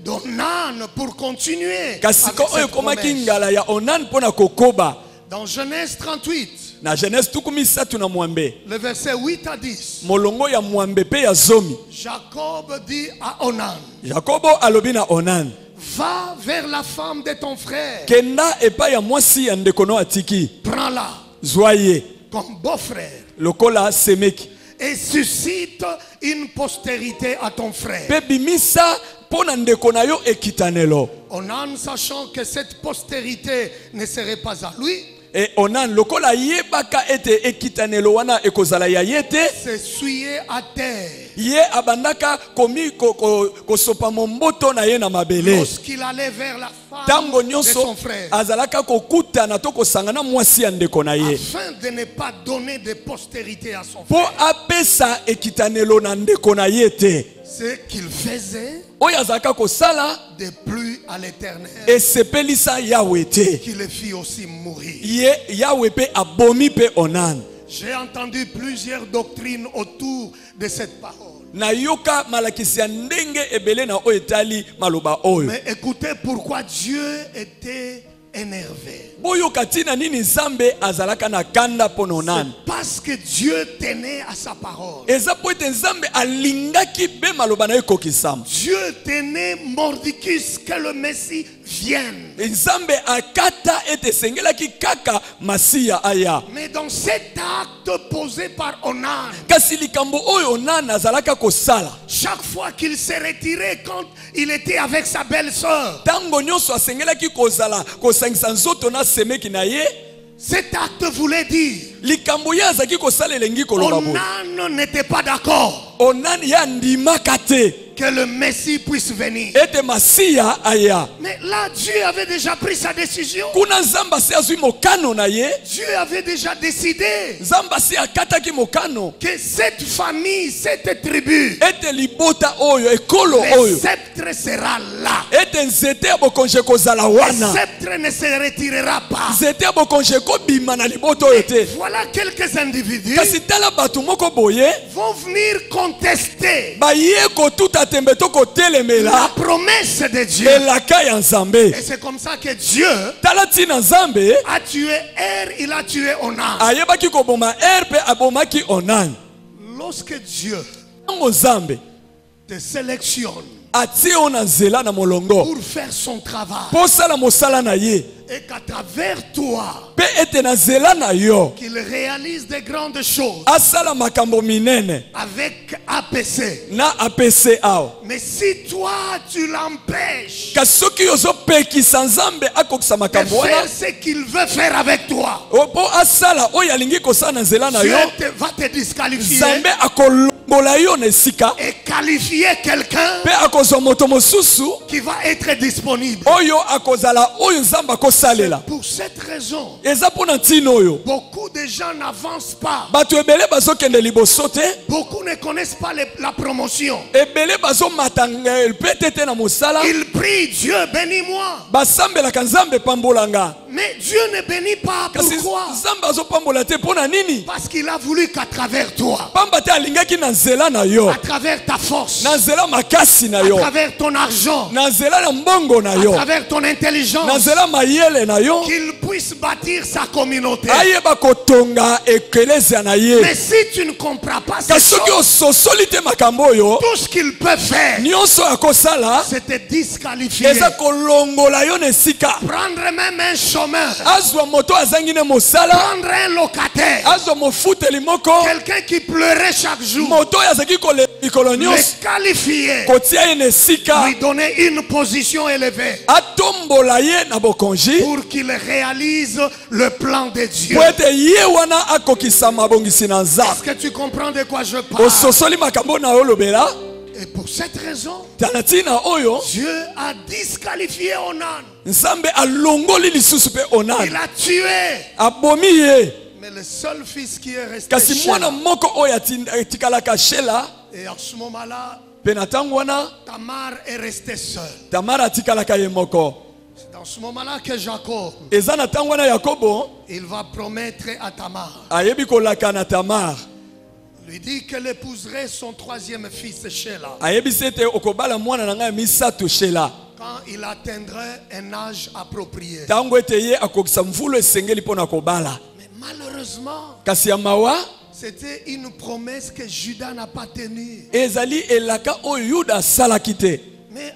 d'Onan pour continuer. Kasi avec ko oyo cette komaki promesse. ngala ya Onan pona kokoba Dans Genèse 38, na Genèse tukumi satu na mwambe le verset 8 à 10, molongo ya mwambe pe ya zomi. Jacob dit à Onan, Jakobo alobi na Onan, va vers la femme de ton frère, kenda epa ya mwasi ya ndeko no atiki, prends-la zwa ye comme beau-frère lokola semeki et suscite une postérité à ton frère. pe bimisa pona ndeko na yo ekitanelo. Onan, sachant que cette postérité ne serait pas à lui, E Onan lokola yebaka ete ekitanelo wana ekozala ya ye te, s'essuyer à terre. ye abandaka komi kosopa momboto na ye na mabele. Lorsqu'il allait vers la femme Tango de nyonso son frère, azalaka kokutana to kosangana mwasi ya ndeko na ye afin de ne pas donner de postérité à son po frère. apesa ekitanelo na ndeko na ye te, Ce qu'il faisait oyo azalaka kosala de plus à l'éternel, esepelisa Yawe te, qui le fit aussi mourir. ye Yawe pe abomi pe Onan. J'ai entendu plusieurs doctrines autour de cette parole. Na yoka malakisi ya ndenge ebele na oyo etali maloba oyo. Mais écoutez pourquoi Dieu était énervé. Boyoka tina nini Nzambe azalaka na kanda pono Onan. Parce que Dieu tenait à sa parole. Eza po ete Nzambe alingaki be maloba na ekokisama. Dieu tenait mordicus que le Messie vienne. Nzambe akata ete sengelaki kaka Masiya aya. Mais dans cet acte posé par Onan, Kasi likambo oyo Onan azalaka kosala, chaque fois qu'il s'est retiré quand il était avec sa belle-sœur, tango nyonso asengelaki kozala kosangisa nzoto na semeki na ye, cet acte voulait dire likambo ye azalaki kosala elengi koloba boye. Onan n'était pas d'accord Onan ye andimaka te que le Messie puisse venir. ete Masiya aya. Mais là, Dieu avait déjà pris sa décision. Kuna Nzambe asi azwi mokano na ye, Dieu avait déjà décidé Nzambe asi akataki mokano que cette famille, cette tribu, ete libota oyo ekolo le oyo sceptre sera là. ete nzete ya bokonje kozala Le wana, sceptre ne se retirera pas. nzete ya bokonje kobima na libota oyo te. Voilà quelques individus Kasi tala bato moko boye vont venir contester baye kotuta tembe to la kotelemela promesse de Dieu. elaka ya Nzambe. Et c'est comme ça que Dieu Tala tina Nzambe a tué Er, il a tué Onan. ayebaki koboma mpe abomaki Onan. Lorsque Dieu Tango Nzambe te sélectionne atie yo na nzela na molongo pour faire son travail po sala mosala na ye, et qu'à travers toi, pe ete na nzela na yo qu'il réalise de grandes choses asala makambo minene avec APC. na APC awa. Mais si toi tu l'empêches Kasi soki ozopekisa Nzambe akokisa de makambo wana faire ce qu'il veut faire avec toi, po asala oyo alingi kosala na nzela na Dieu yo, va te disqualifier Nzambe akolongola yo na esika et qualifier quelqu'un pe akozwa moto mosusu qui va être disponible. oyo akozala oyo Nzambe akosalela. Pour cette raison, Eza mpona ntina oyo beaucoup de gens n'avancent pas. bato ebele bazokende liboso te, Beaucoup ne connaissent pas la promotion. ebele bazomata pete te na mosala, Ils prient Dieu, bénis-moi. basambelaka Nzambe pambolanga. Mais Dieu ne bénit pas. Kasi Pourquoi? Nzambe azopambola te pona nini? Parce qu'il a voulu qu'à travers toi, Pamba te alingaki na nzela na yo, à travers ta force, na nzela makasi na à yo, travers ton argent, na nzela na mbongo na à yo, travers ton na intelligence, nzela mayele na yo, qu'il puisse bâtir sa communauté. ayeba kotonga eklezia na ye. Mais si tu ne comprends pas ces Kasi soki choses, ososoli te makambo oyo, tout ce qu'il peut faire, nyonso akosala c'est te disqualifier. eza kolongola yo na esika. Prendre même un chômeur, Azwa moto azangi ne mosala, prendre un locataire, azwa mofuteli moko, quelqu'un qui pleurait chaque jour, moto oyo azalaki kolikolo le nyonso qualifier, kotia ye na esika, lui donner une position élevée atombola ye na bokonzi pour qu'il réalise le plan de Dieu. po ete ye wana akokisa mabongisi na Est-ce Nzambe. que tu comprends de quoi je parle? Ososoli makambo na yo lobela, Et pour cette raison, tala ntina oyo Dieu a disqualifié Onan. Nzambe alongoli lisusu mpe Il Onani, a tué. abomi ye. Mais le seul fils qui est resté Kasi chez mwana lui, moko oyo atikalaka shela, et en ce moment-là, mpe na ntango wana Tamar est restée seule. Tamara atikalaka ye moko. C'est dans ce moment-là que Jacob, Eza na ntango wana Yakobo il va promettre à Tamar, ayebi kolaka na Tamar, lui dit qu'elle épouserait son troisième fils Sheila ayebisi ete okobala mwana na ngai misato shela quand il atteindrait un âge approprié. ntango ete ye akokisa mvulu esengeli mpo na kobala. Mais malheureusement, Kasi ya mawa c'était une promesse que Judas n'a pas tenue. ezali elaka oyo Yuda asalaki te. Mais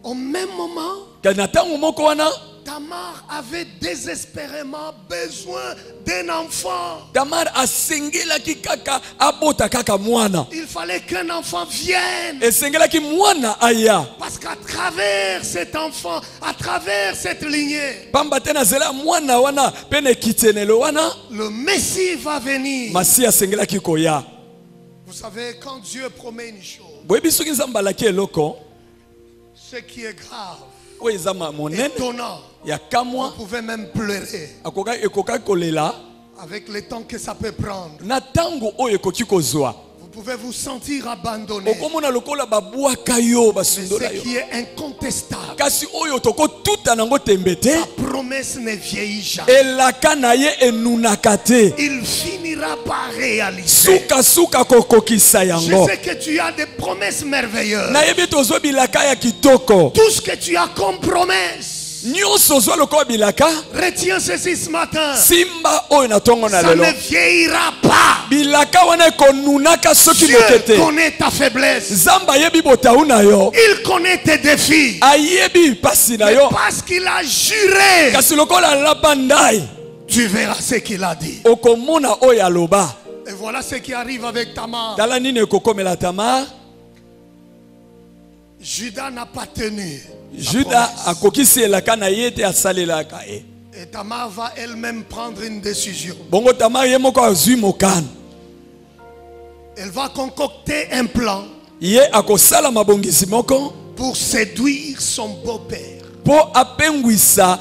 au même moment, Kasi na ntango moko wana Tamar avait désespérément besoin d'un enfant. Tamar asengelaki kaka abota kaka mwana, Il fallait qu'un enfant vienne. esengelaki mwana aya, Parce qu'à travers cet enfant, à travers cette lignée, pamba te na nzela ya mwana wana mpe na ekitenelo wana le Messie va venir. masi asengelaki koya. Vous savez, quand Dieu promet une chose, Boyebi soki Nzambe alaki eloko ce qui est grave, oyo eza monene étonnant, ya vous kamwa, pouvez même pleurer ekokaki kolela avec le temps que ça peut prendre. na ntango oyo ekoki kozwa. Vous pouvez vous sentir abandonné. Okomona lokola babwaka yo Mais basundola ce yo, qui est incontestable, kasi oyo tokotuta nango tembe te, la promesse ne vieillit jamais. elaka na ye enunaka te, Il finira par réaliser. sukasuka kokokisa Je yango. sais que tu as des promesses merveilleuses. Nayebi tozwa bilaka ya kitoko, Tout ce que tu as comme promesse, nyonso ozwa lokola bilaka, retiens ceci ce matin. simba oyo na tongo na Ça lelo, ne vieillira pas. bilaka wana ekonunaka soki Dieu moke te. connaît ta faiblesse. Nzambe ayebi botau na yo, Il connaît tes défis. ayebi pasi na Mais yo, parce qu'il a juré, kasi lokola alapa ndai tu verras ce qu'il a dit. okomona oyo aloba. Et voilà ce qui arrive avec Tamar. Tala nini ekokomela Tamar. Judas n'a pas tenu. sa Juda promesse. akokisi elaka na ye te asalelaka ye. Et Tamar va elle-même prendre une décision. Bongo Tamar ye moko azwi mokano, Elle va concocter un plan ye akosala mabongisi moko pour séduire son beau-père. po apengwisa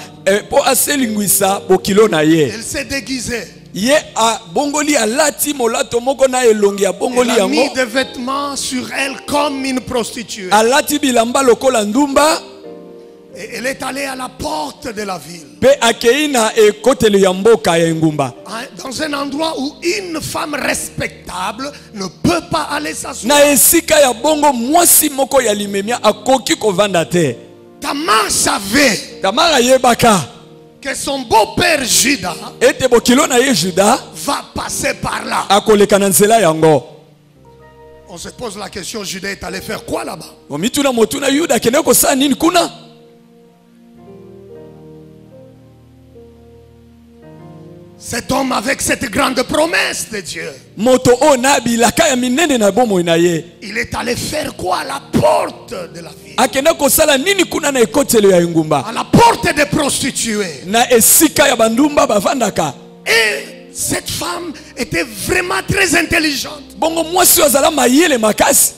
po aselingwisa bokilo na ye. Elle s'est déguisée. Ye abongoli alati molato moko na elongi Elle abongoli a mis yango, des vêtements sur elle comme une prostituée. alati bilamba lokola ndumba, Et elle est allée à la porte de la ville. pe akei na ekotelo ya mboka ya engumba, Dans un endroit où une femme respectable ne peut pas aller s'asseoir. na esika ya bongo mwasi moko ya limemia akoki kovanda te. Tamar savait Tamar ayebaka que son beau-père Judas ete bokilo na ye Juda va passer par là. akoleka na nzela yango. On se pose la question, Judas est allé faire quoi là-bas? Omituna motuna Yuda akende kosala nini kuna? Cet homme avec cette grande promesse de Dieu, Moto o na bilaka ya minene na bomoi na ye, il est allé faire quoi à la porte de la ville? akende kosala nini kuna na ekotelo ya engumba, À la porte des prostituées. na esika ya bandumba bavandaka. Et cette femme était vraiment très intelligente. Bongo mwasi azala mayele makasi,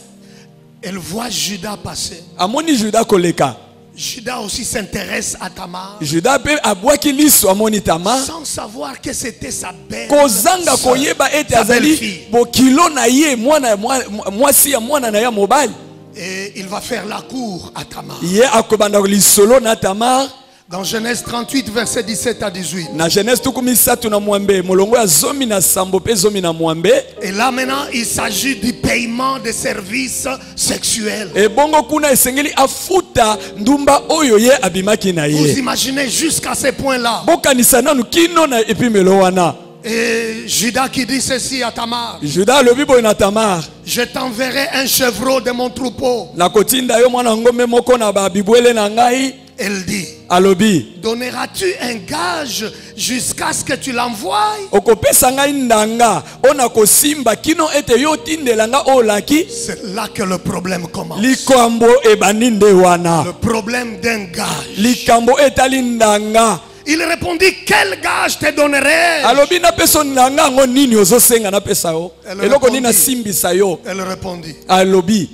Elle voit Judas passer. amoni Juda koleka. Judas aussi s'intéresse à Tamar Juda pe abwaki liso amoni Tamar, sans savoir que c'était sa belle kozanga sœur, koyeba ete sa azali belle-fille. bokilo na ye mwasi ya mwana na ya mobali. Et il va faire la cour à Tamar. Ye akobanda lisolo na Tamar. Dans Genèse 38, verset 17 à 18. Na Genèse tukumisatu na mwambe molongo ya zomi na sambo pe zomi na mwambe. Et là maintenant, il s'agit du paiement des services sexuels. Et bongo kuna esengeli afuta ndumba oyo ye abimaki na Vous ye. imaginez jusqu'à ce point-là. Bokanisa nanu kino na epimelo wana. Et Judas qui dit ceci à Tamar. Judas lobi boy na Tamar. Je t'enverrai un chevreau de mon troupeau. Na kotinda yo mwana ngombe moko na ba bibwele na ngai. Elle dit. Alobi. Donneras-tu un gage jusqu'à ce que tu l'envoies? Okopesa ngai ndanga ona kosimba kino ete yo tindelanga olaki. C'est là que le problème commence. Likambo ebaninde wana. Le problème d'un gage. Likambo etali ndanga. Il répondit, quel gage te donnerai? Alobi na peso ndanga ngo nini ozosenga na pesa yo. Eloko nini na simbisa yo. Elle répondit. Alobi.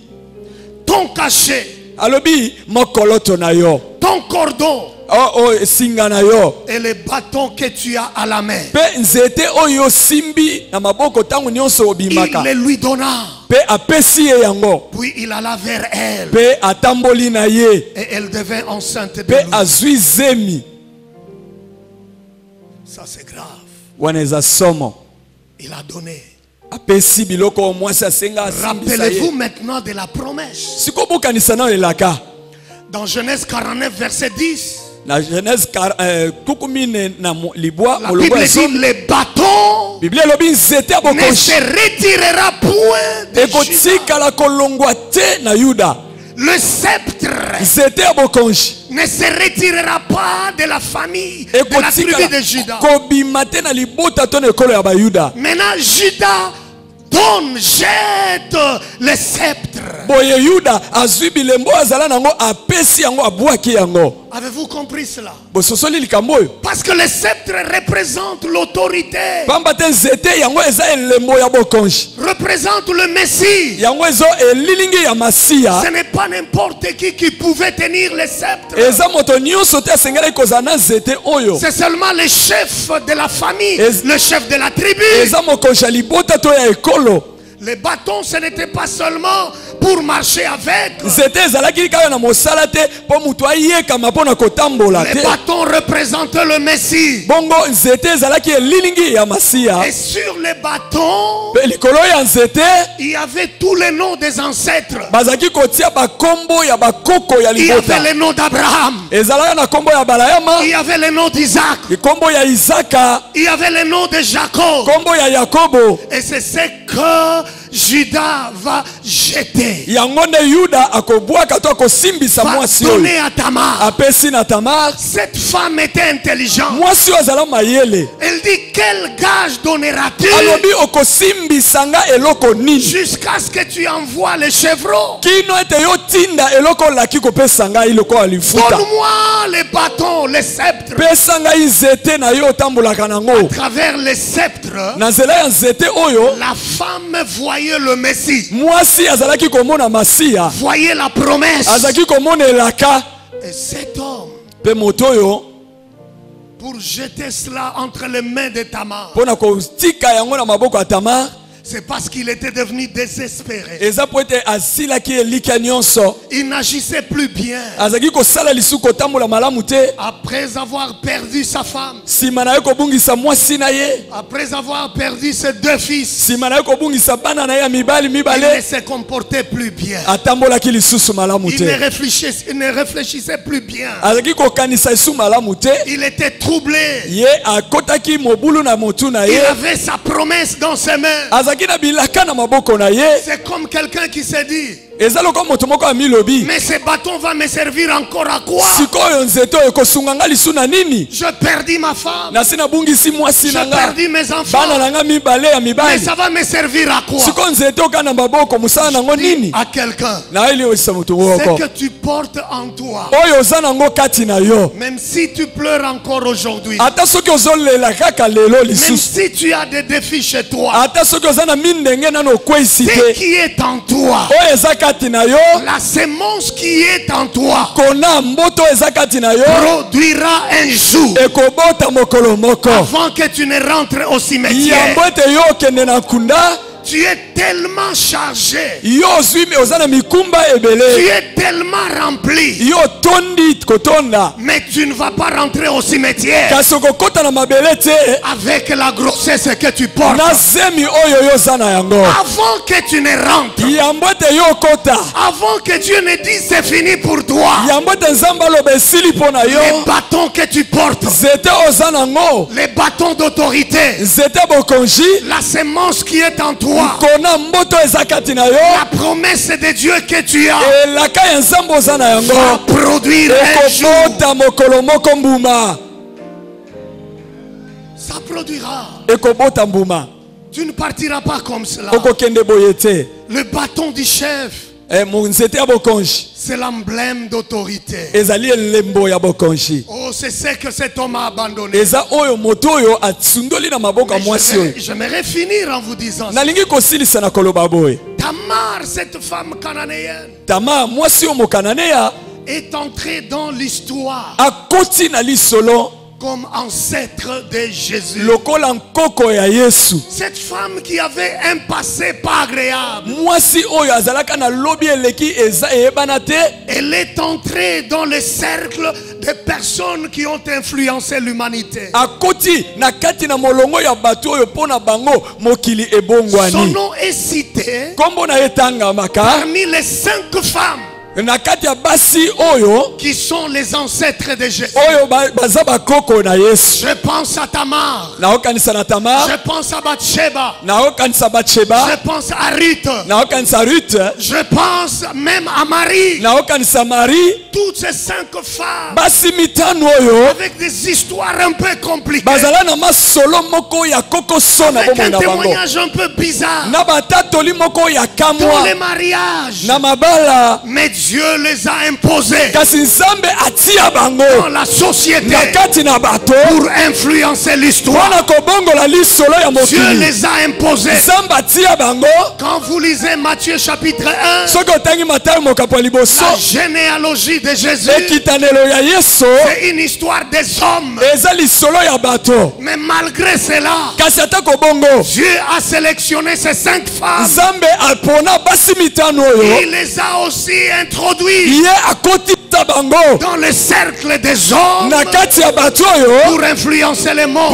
Ton cachet. Alobi mokoloto na yo. Ton cordon. Oh singa na yo. Et les bâtons que tu as à la main. Pe nzete oyo simbi na maboko tangu nyonso obimaka. Il les lui donna. Pe apesi ye yango. Puis il alla vers elle. Pe atamboli na ye. Et elle devint enceinte de Pe lui. azui zemi. Ça c'est grave. Waneza somo. Il a donné. Apesi biloko mwasi asenga asimbisa ye. Rappelez-vous maintenant de la promesse. Siko bokanisa na elaka. Dans Genèse 49 verset 10. Na Genèse tukumine na libwa La Bible dit les bâtons Biblia lobi nzete ne abokonshi. se retirera point de Juda. Ekotika la kolongwa te na Yuda. Le sceptre Nzete abokonshi. ne se retirera pas de la famille de la tribu de Juda. Kobima te na libota to na ekolo ya ba Yuda. Maintenant Juda donne, jette le sceptre. Boye Yuda azwi bilembo azala nango apesi yango abwaki yango. Avez-vous compris cela? Bososoli likambo oyo. Parce que le sceptre représente l'autorité. Pamba te nzete yango eza elembo ya bokonshi. Représente le Messie. Yango ezo elilingi ya Masiya. Ce n'est pas n'importe qui pouvait tenir le sceptre. Eza moto nyonso te asengeli kozala na nzete oyo. C'est seulement le chef de la famille, le chef de la tribu. Eza mokonzi ya libota to ya ekolo. Les bâtons, ce n'était pas seulement pour marcher avec. Nzete ezalaki kaka na mosala te po mutu ayekama mpona kotambola te. Les bâtons représentaient le Messie. Bongo nzete ezalaki elilingi ya Masiya. Et sur les bâtons, Pe likolo ya nzete il y avait tous les noms des ancêtres. bazaki kotia bakombo ya bakoko ya Il y libota. avait le nom d'Abraham. Ezalaka na kombo ya Balayama, Il y avait le nom d'Isaac. kombo ya Isaka, Il y avait le nom de Jacob. kombo ya Yakobo. Et c'est ce que Judas va jeter. Yango nde Yuda akobwaka to akosimbisa Va mwasi oyo. donner à Tamar. Apesi na Tamar. Cette femme était intelligente. Mwasi oyo azala mayele. Elle dit, quel gage donneras-tu Alobi okosimbisa nga eloko nini? jusqu'à ce que tu envoies les chevreaux? Kino ete yo tinda eloko laki kopesa ngai eloko alifuta. Donne-moi les bâtons, les sceptres. Pesa ngai nzete na yo otambolaka nango. À travers les sceptres, Na nzela ya nzete oyo, la femme voyait le Messie, mwasi azalaki komona Masiya. voyait la promesse. Azalaki komona elaka. Et cet homme, Pe moto oyo pour jeter cela entre les mains de Tamar, mpona kotika yango na maboko ya Tamar, c'est parce qu'il était devenu désespéré. eza po ete asilaki elika nyonso. Il n'agissait plus bien. Azalaki kosala lisusu kotambola malamu te. Après avoir perdu sa femme, Nsima na ye kobungisa mwasi na ye, après avoir perdu ses deux fils, nsima na ye kobungisa bana na ye ya mibali il ne mibale, se comportait plus bien. atambolaki lisusu malamu Il te. ne réfléchissait plus bien. Azalaki kokanisa lisusu malamu te. Il était troublé. Ye akotaki mobulu na motu na Il ye. avait sa promesse dans ses mains. Azalaki na bilaka na maboko na ye. C'est comme quelqu'un qui s'est dit, Eza loko moto moko amilobi. mais ce bâton va me servir encore à quoi? Sikoyo nzete oyo ekosunga nga lisu na nini? Je perdis ma femme. Nasi nabungisi mwasi na J'ai nga. perdu mes Bana enfants. na nga mibale ya Mais mibali. ça va me servir à quoi? Siko nzete oka na maboko musala nango nini? À quelqu'un. Na eli oyisa moto Ce woko. que tu portes en toi, Oyo oza nango kati na yo. même si tu pleures encore aujourd'hui, Ata soki ozolela kaka lelo même lisusu. si tu as des défis chez toi, Ata soki oza na mindenge nano okweyisi ce te. qui est en toi, Oyo eza kati na yo. la sémence qui est en toi, Kona mboto eza kati na yo. produira un jour Ekobota mokolo moko. avant que tu ne rentres au cimetière. Yambo ete yo okende na kunda. Tu es tellement chargé, Yo ozwi oza na mikumba tu ebele. es tellement rempli Yo tondi Mais tu ne vas pas rentrer au cimetière avec la grossesse que tu portes. Avant que tu ne rentres, avant que Dieu ne dise c'est fini pour toi, les bâtons que tu portes, les bâtons d'autorité, la sémence qui est en toi, la promesse de Dieu que tu as, va produire un jour. Ça produira. Tu ne partiras pas comme cela. Le bâton du chef, c'est l'emblème d'autorité. Oh, c'est ce que cet homme a abandonné. J'aimerais finir en vous disant ça. Tamar, cette femme cananéenne, est entrée dans l'histoire comme ancêtre de Jésus. Cette femme qui avait un passé pas agréable, elle est entrée dans le cercle des personnes qui ont influencé l'humanité. Son nom est cité parmi les 5 femmes qui sont les ancêtres de Jésus. Je pense à Tamar. Je pense à Bathsheba. Je pense à Ruth. Je pense même à Marie. Toutes ces 5 femmes avec des histoires un peu compliquées, avec un témoignage un peu bizarre dans les mariages. Mais Dieu les a imposés dans la société pour influencer l'histoire. Dieu les a imposés. Quand vous lisez Matthieu chapitre 1, la généalogie de Jésus, c'est une histoire des hommes. Mais malgré cela, Dieu a sélectionné ces 5 femmes. Il les a aussi introduits dans le cercle des hommes pour influencer le monde.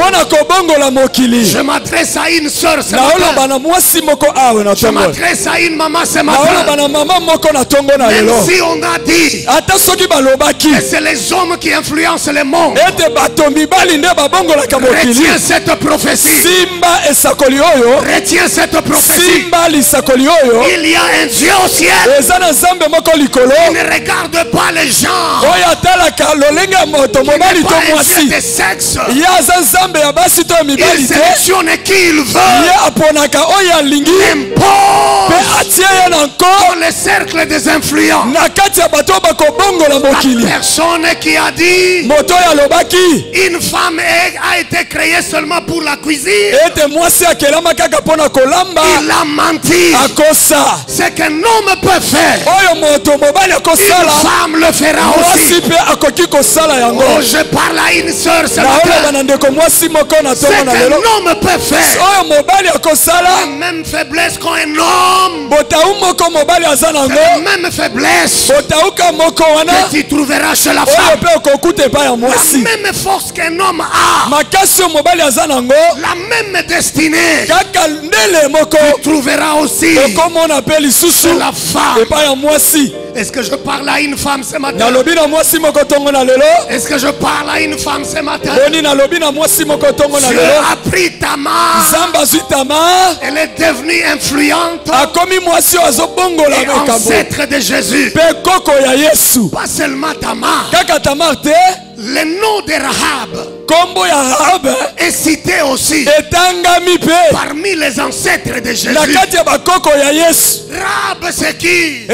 Je m'adresse à une soeur ce matin. Je m'adresse à une maman ce matin. Même si on a dit que c'est les hommes qui influencent le monde, retiens cette prophétie. Retiens cette prophétie. Il y a un Dieu au ciel. Il ne regarde pas les gens. Il n'est pas un Dieu de sexe. Il sélectionne qui il veut. Il impose dans le cercle des influents. La personne qui a dit une femme a été créée seulement pour la cuisine, il a menti. Ce qu'un homme peut faire, une femme le fera aussi. Oh, je parle à une soeur ce matin. Ce qu'un homme peut faire, la même faiblesse qu'un homme, la même faiblesse que tu trouveras chez la femme, la même force qu'un homme a, la même destinée tu trouveras aussi chez la femme. Est-ce que je parle à une femme ce matin? Est-ce que je parle à une femme ce matin? Dieu a pris Tamar. Elle est devenue influente et ancêtre de Jésus. Pas seulement Tamar. Le nom de Rahab est cité aussi parmi les ancêtres de Jésus. Rahab, c'est qui?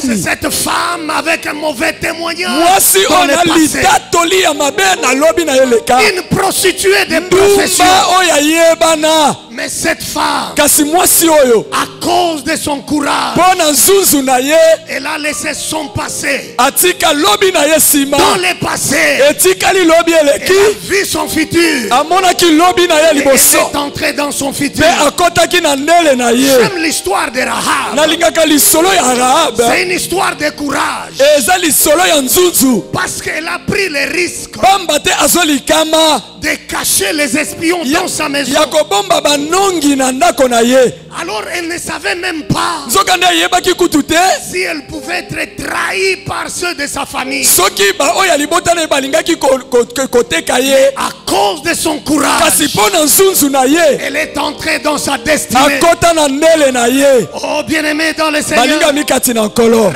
C'est cette femme avec un mauvais témoignage dans le passé. Une prostituée de profession. Mais Mais cette femme, kasi mwasi oyo à cause de son courage, pona nzunzu na ye elle a laissé son passé atika lobi na ye sima dans le passé. etikali lobi Elle eleki a vu son futur. amonaki lobi na ye Et liboso elle est entrée dans son futur. pe akotaki na ndele na ye. J'aime l'histoire de Rahab. Nalingaka lisolo ya Rahab C'est une histoire de courage. eza lisolo ya nzunzu Parce qu'elle a pris le risque pamba te azolikama de cacher les espions dans sa maison. ya kobomba banongi na ndako na ye. Alors elle ne savait même pas nzoka nde ayebaki kutu te si elle pouvait être trahie par ceux de sa famille. soki baoyo ya libota na ye balingaki koteka ye À cause de son courage, kasi mpo na nzunzu na ye elle est entrée dans sa destinée. akota na ndele na ye. Oh bien-aimé dans le Seigneur, balingami kati na nkolo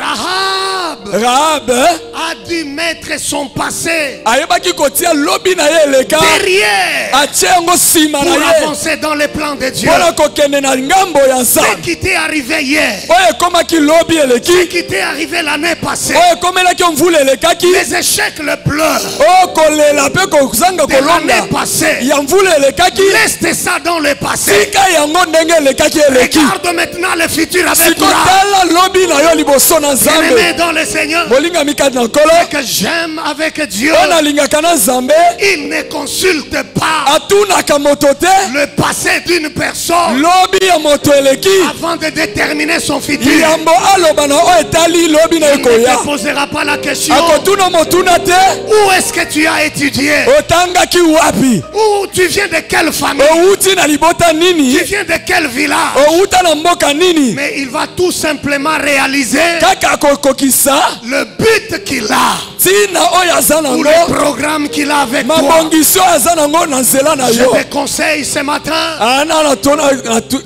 Rahab a dû mettre son passé ayebaki kotia lobi na ye eleka derrière atie yango nsima pour na ye avancer dans les plans de Dieu. mpona kokende na ngambo ya Ce nzambe qui t'est arrivé hier, oyo ekomaki lobi ce eleki qui t'est arrivé l'année passée, oyo ekomelaki mvula elekaki les échecs, le pleurs oyo kolela mpe kozanga de l'année kolonga passée, ya mvula elekaki laisse ça dans le passé. tika yango ndenge elekaki eleki Regarde maintenant le futur avec courage. sikotala lobi na yo liboso na Bien-aimé nzambe dans le Seigneur, molingami kati na nkolo que j'aime avec Dieu, oyo nalingaka na nzambe il ne consulte pas atunaka moto te le passé d'une personne lobi ya moto eleki avant de déterminer son futur. yambo aloba na oyo etali lobi na Il ne ekoya te posera pas la question akotuna motuna te où est-ce que tu as étudié, otangaki wapi où tu viens de quelle famille, outi na libota nini tu viens de quel village. outa na mboka nini Mais il va tout simplement réaliser kaka akokokisa le but qu'il a ntina oyo aza ou nango le programme qu'il a avec toi. mabongiso oyo aza nango na nzela na Je yo te conseille ce matin, ana na toko si na tu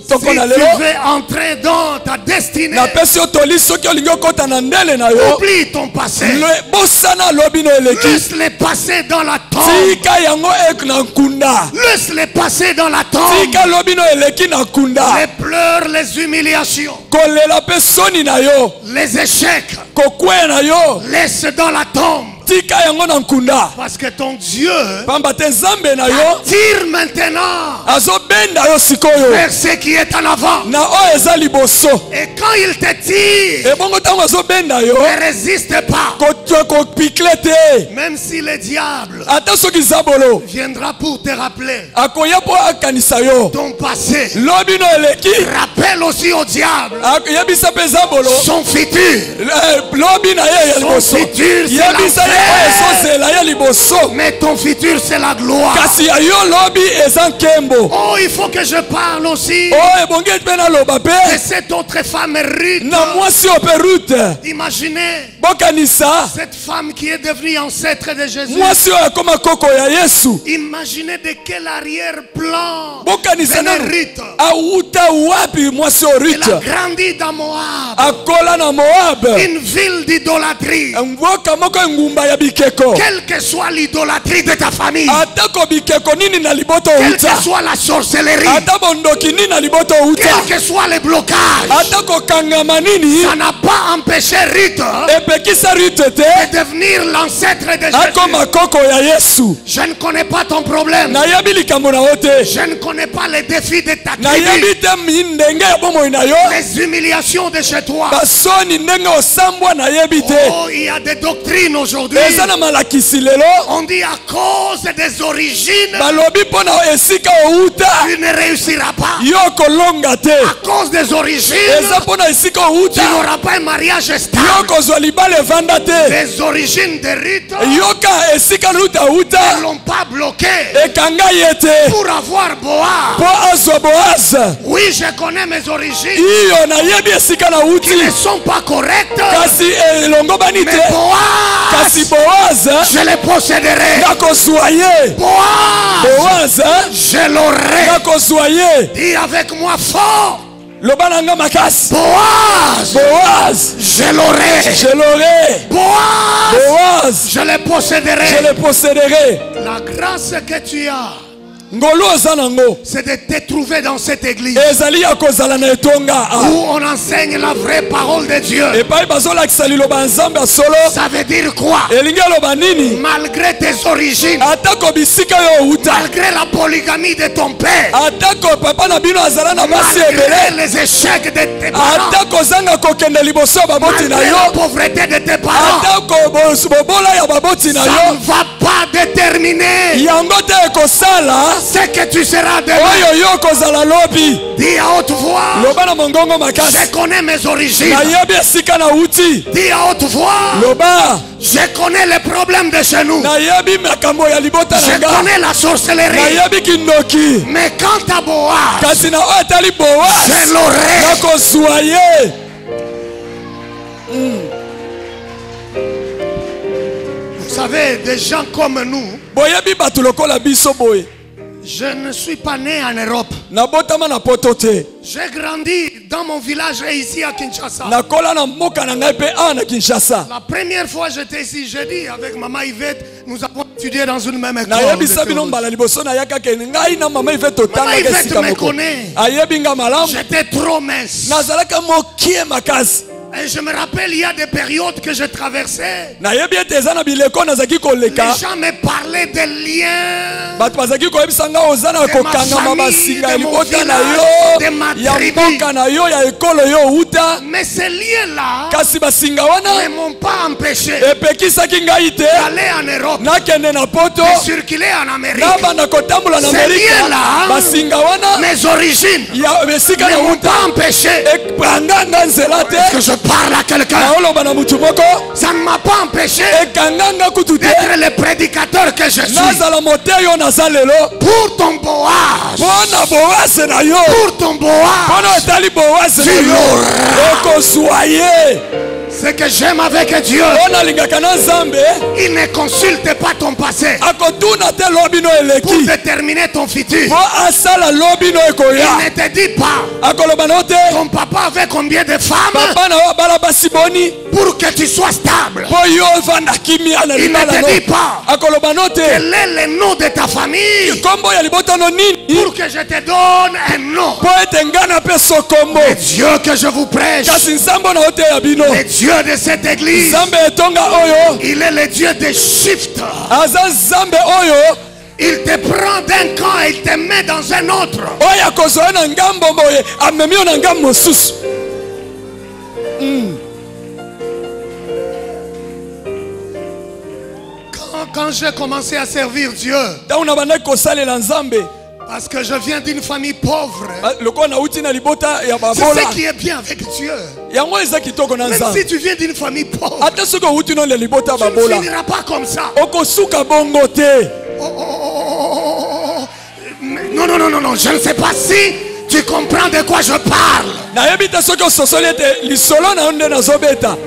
lelo veux entrer dans ta destinée, napesi yo toli soki olingi okota na ndele na yo oublie ton passé. bosana lobi no eleki Laisse le passé dans la tombe. tika yango na nkunda Laisse le passé dans la tombe. tika lobi no eleki na nkunda Les pleurs, les humiliations, kolela mpe soni na yo les échecs, kokweya na yo laisse dans la tombe. tika yango na nkunda Parce que ton Dieu pamba te nzambe na yo tire maintenant azobenda yo sikoyo vers ce qui est en avant. na oyo eza liboso Et quand il te tire, ebongo ntango azobenda yo ne résiste pas. kopikle te Même si le diable ata soki zabolo viendra pour te rappeler akoya mpo akanisa yo ton passé, lobi no eleki rappelle aussi au diable yebisa mpe zabolo son futur. lobi na ye ya Son liboso futur, c'est yebisa ye oyo la ezozela ye liboso Mais ton futur, c'est la gloire. kasi ya yo lobi eza nkembo Oh, il faut que je parle aussi oyo ebongi mpe naloba de mpe cette autre femme Ruth. na mwasi oyo mpe rute Imaginez bokanisa cette femme qui est devenue ancêtre de Jésus. mwasi oyo akoma koko ya yesu Imaginez de quel arrière-plan bokanisa venait nano Ruth. awuta wapi mwasi oyo Elle a rute grandi dans Moab, akola na moabe une ville d'idolâtrie. mboka moko engumba ya bikeko Quelle que soit l'idolâtrie de ta famille, atako bikeko nini na liboto quelle que outa soit la sorcellerie, ata bondoki nini na liboto outa quel que soit les blocages, ata kokangama nini ça n'a pas empêché Ruth epekisa rute te de devenir l'ancêtre de Jésus. akoma koko ya yesu Je ne connais pas ton problème. nayebi likambo na yo te Je ne connais pas les défis de ta tribu, nayebi te ndenge ya bomoi na yo les humiliations de chez toi. basoni ndenge osambwa nayebi te Oh, il y a des doctrines aujourd'hui. eza na malakisi lelo On dit à cause des origines, balobi mpo na esika outa tu ne réussiras pas. yo kolonga te À cause des origines, eza mpo na esika tu outa n'auras pas un mariage yo stable. kozwa libala evanda te Les origines de Ruth yoka esika luta ne outa l'ont pas bloqué ekanga ye te pour avoir Boaz. mpo azwa boaz Oui, je connais mes origines iyo nayebi esika na qui uti ne sont pas correctes. kasi elongobani Mais te Boaz, kasi boaz je les posséderai. nakozwa ye Boaz, boaz je l'aurai. nakozwa ye Dis avec moi fort. loba na nga makasi Boaz, boaz je l'aurai. je l'aurai Boaz, boaz je les je posséderai. le posséderai La grâce que tu as c'est de te trouver dans cette église ezali ya kozala na etonga où on enseigne la vraie parole de Dieu. epai bazolakisa liloba nzambe ya solo. Ça veut dire quoi? elingi eloba nini? Malgré tes origines, atako bisika yo outa, malgré la polygamie de ton père, atako papa na bino azala na basi malgré ebele, les échecs de tes parents, atako zanga kokende liboso ya baboti na malgré la yo, pauvreté de tes parents, atako bobola ya baboti na ça yo, ne va pas déterminer yango te ekosala ce que tu seras demain. oyo yo kozala lobi. Dis à haute voix, loba na mongongo makasi, je connais mes origines. nayebi esika na uti. Dis à haute voix, loba je connais les problèmes de chez nous. nayebi makambo ya libota Je na nga, connais la sorcellerie. nayebi kindoki. Mais quant à Boaz, kasi na oyo etali Boaz je l'aurai. nakozwa ye. Vous savez, des gens comme nous, boyebi bato lokola biso boye, je ne suis pas né en Europe. nabotama na poto te, J'ai grandi dans mon village et ici à Kinshasa. nakola na mboka na ngai mpe awa na Kinshasa. La première fois j'étais ici, j'ai dit avec maman Yvette, nous avons étudié dans une même école. nayebisa bino mbala liboso nayaka kende ngai na mama Yvette Mama totangaka Yvette esika me moko, connaît. ayebi nga malamu, J'étais trop mince. nazalaka mokie makasi. Et je me rappelle, il y a des périodes que je traversais. nayebi ete eza na bileko nazalaki Les koleka, gens me parlaient des liens. bato bazalaki koyebisa nga oza na kokangama basinga ya libota na yo, ya mboka na yo, ya ekolo yo uta. Mais ces liens-là kasi basinga ne wana m'ont pas empêché epekisaki ngai te d'aller en Europe, nakende na poto, de circuler en Amérique. nabanda kotambola na Ces Amerika. liens-là, basinga wana mes origines ya esika ne na m'ont uta pas empêché ekanganga nzela que te, je parle à quelqu'un. naoloba na mutu moko, Ça ne m'a pas empêché ekanganga kutu te, d'être le prédicateur que je suis. nazala moteyo yo naza lelo. Pour ton Boaz, mpona boase na yo, pour ton Boaz, mpona etali boase na tu yo, l'auras. okozwa ye. Ce que j'aime avec Dieu, oyo nalingaka na nzambe, il ne consulte pas ton passé akotuna te lobi no pour eleki, déterminer ton futur. mpo asala lobi no Il ekoya. ne te dit pas akoloba na yo te ton papa avait combien de femmes papa na yo abala basi boni pour que tu sois stable. mpo yo ovanda kimia na Il ne libala te dit no. pas akoloba no te quel est le nom de ta famille nkombo ya libota no nini pour que je te donne un nom. mpo ete nga napeso kombo. Le Dieu que je vous prêche, kasi nzambe na yo te ya bino, le Dieu de cette église, nzambe etonga oyo il est le Dieu des shifts. aza nzambe oyo Il te prend d'un camp et il te met dans un autre. oyo akozwa yo na ngambo boye amemi yo na ngambo mosusu. Quand j'ai commencé à servir Dieu, ntango na bandaki kosalela nzambe, parce que je viens d'une famille pauvre, lokola nauti na libota ya c'est babola, ce qui est bien avec Dieu. yango eza kitoko na Même nzambe. si tu viens d'une famille pauvre, ata soki outi no na libota ya tu ne babola, finiras pas comme ça. okosuka bongo te. Oh, oh, oh, oh. Non, non, non, non, non, je ne sais pas si tu comprends de quoi je parle. nayebi te soki ososoli ete lisolo na yo nde nazobeta.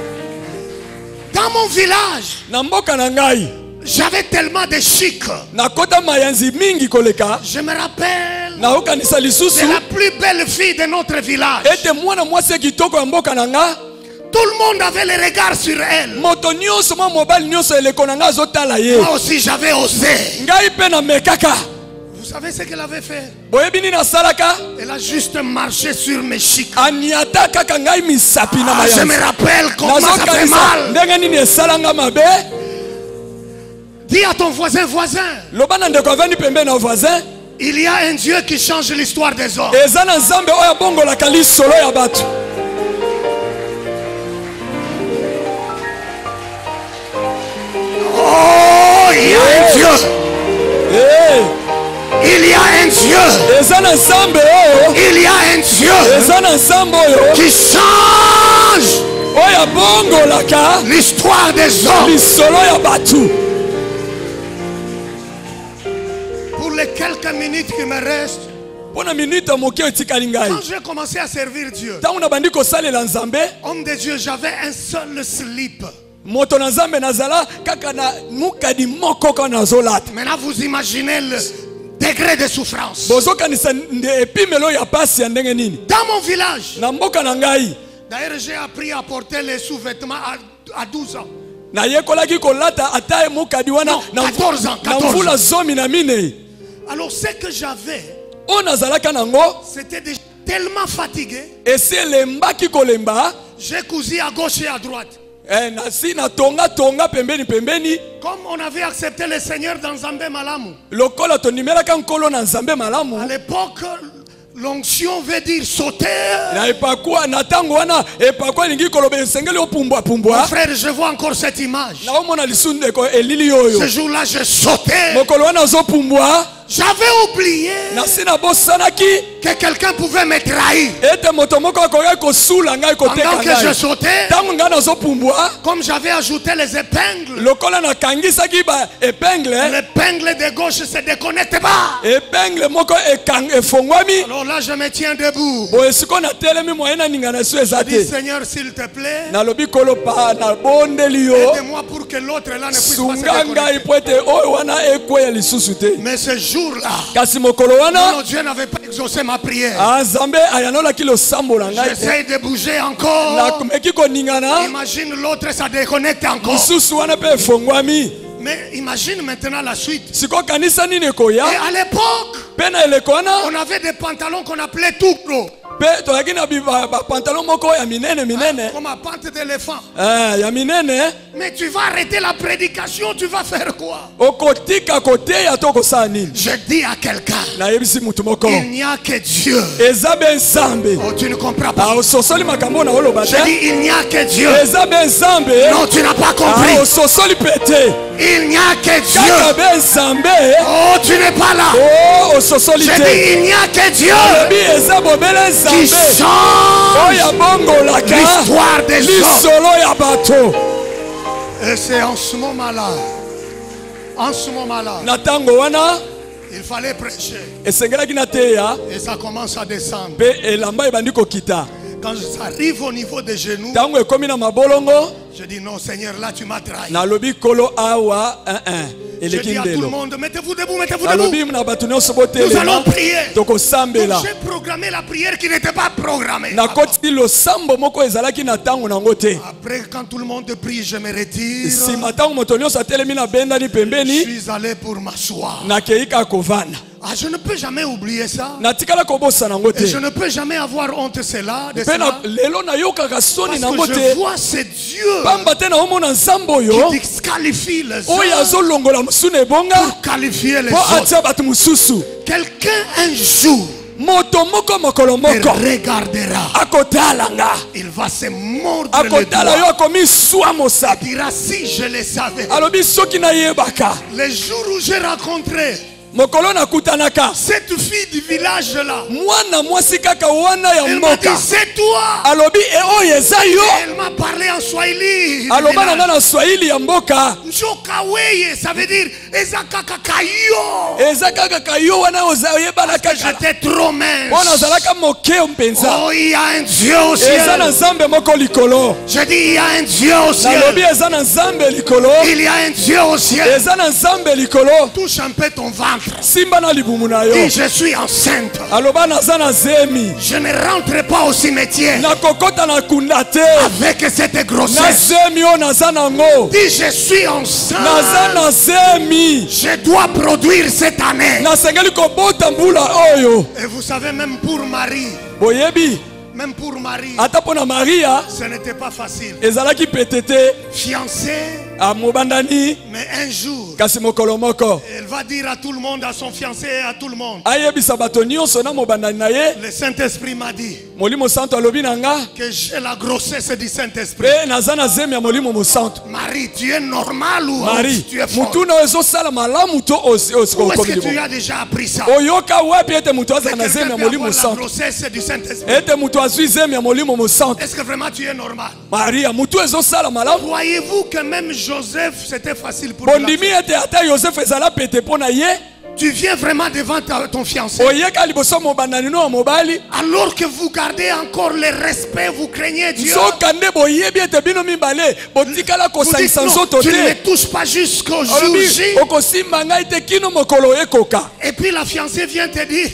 Dans mon village, na mboka na ngai j'avais tellement de chic. nakota mayanzi mingi koleka, Je me rappelle naokanisa lisusu de la plus belle fille de notre village. ete mwana mwasi ya kitoko ya mboka na nga, Tout le monde avait le regard sur elle. moto nyonso mwa mobali nyonso eleko na nga azotala ye. Moi aussi j'avais osé. ngai mpe namekaka. Vous savez ce qu'elle avait fait? boyebi nini asalaka? Elle a juste marché sur mes chics. aniata kaka ngai misapi na Je me mayanzi. rappelle comment ça fait nazokanisa mal. ndenge nini esalanga mabe. Dis à ton voisin, loba na ndeko avandi pembe na voisin, il y a un Dieu qui change l'histoire des hommes. eza na nzambe oyo abongolaka lisolo ya bato. Oh, il y a un Dieu. Il y a un Dieu. eza na nzambe oyo, Il y a un Dieu eza na nzambe oyo qui change oyo abongolaka l'histoire des hommes. lisolo ya bato. Pour les quelques minutes qui me restent, mpona minute ya moke etikali ngai, quand j'ai commencé à servir Dieu, ntango na bandi kosalela nzambe, homme de Dieu, j'avais un seul slip. moto na nzambe nazala kaka na mukadi moko kaka nazolata. Maintenant, vous imaginez le degré de souffrance. bozokanisa nde epimelo ya pasi ya ndenge nini. Dans mon village, na mboka na ngai d'ailleurs, j'ai appris à porter les sous-vêtements à 12 ans. nayekolaki kolata ata mukadi wana Non, 14 ans, na 14 mvula ans. zomi na minei. Alors ce que j'avais, c'était déjà tellement fatigué. Et c'est l'embaki kolemba. J'ai cousu à gauche et à droite. Comme on avait accepté le Seigneur dans Nzambe Malamu. À l'époque, l'onction veut dire sauter. Mon frère, je vois encore cette image. Ce jour-là, je sautais. J'avais oublié que quelqu'un pouvait me trahir. Pendant que je sautais, comme j'avais ajouté les épingles, l'épingle de gauche ne se déconnecte pas. Alors là, je me tiens debout. Je dis, Seigneur, s'il te plaît, aide-moi pour que l'autre là ne puisse pas se déconnecter. Mais ce jour-là, non, Dieu n'avait pas exaucé ma prière. J'essaie de bouger encore. Imagine l'autre, ça déconnecte encore. Mais imagine maintenant la suite. Et à l'époque, on avait des pantalons qu'on appelait tout gros. Comme ma pente d'éléphant. Mais tu vas arrêter la prédication, tu vas faire quoi? Je dis à quelqu'un, il n'y a que Dieu. Oh, tu ne comprends pas. Je dis, il n'y a que Dieu. Non, tu n'as pas compris. Il n'y a que Dieu. Oh, tu n'es pas là. Je dis, il n'y a que Dieu qui change l'histoire des hommes. Et c'est en ce moment-là, il fallait prêcher. Et ça commence à descendre. Quand j'arrive au niveau des genoux, je dis non Seigneur, là tu m'as trahi. Je dis à tout le monde, mettez-vous debout, mettez-vous debout. Nous allons prier. Donc j'ai programmé la prière qui n'était pas programmée. Après, quand tout le monde prie, je me retire. Je suis allé pour m'asseoir. Je ne peux jamais oublier ça. Et je ne peux jamais avoir honte de cela. Parce que je vois ce Dieu qui disqualifie les hommes pour qualifier les autres. Quelqu'un un jour regardera, il va se mordre le doigt et dira si je le savais. Les jours où j'ai rencontré cette fille du village là, elle m'a dit c'est toi. Elle m'a parlé en Swahili. Ça veut dire j'étais trop mince. Oh, il y a un Dieu au ciel. Je dis il y a un Dieu au ciel. Il y a un Dieu au ciel. Touche un peu ton ventre. Dis je suis enceinte. Je ne rentre pas au cimetière avec cette grossesse. Dis je suis enceinte. Je dois produire cette année. Et vous savez, même pour Marie, ce n'était pas facile. Fiancée, mais un jour, elle va dire à tout le monde, à son fiancé et à tout le monde. Le Saint-Esprit m'a dit que j'ai la grossesse du Saint-Esprit. Marie, tu es normal ou tu es folle? Où est-ce que tu as déjà appris ça? La grossesse du Saint-Esprit. Est-ce que vraiment tu es normal? Voyez-vous que même Joseph, c'était facile pour lui. Tu viens vraiment devant ton fiancé. Alors que vous gardez encore le respect, vous craignez Dieu. Vous dites non, tu ne me touches pas jusqu'au jour J. Et puis la fiancée vient te dire,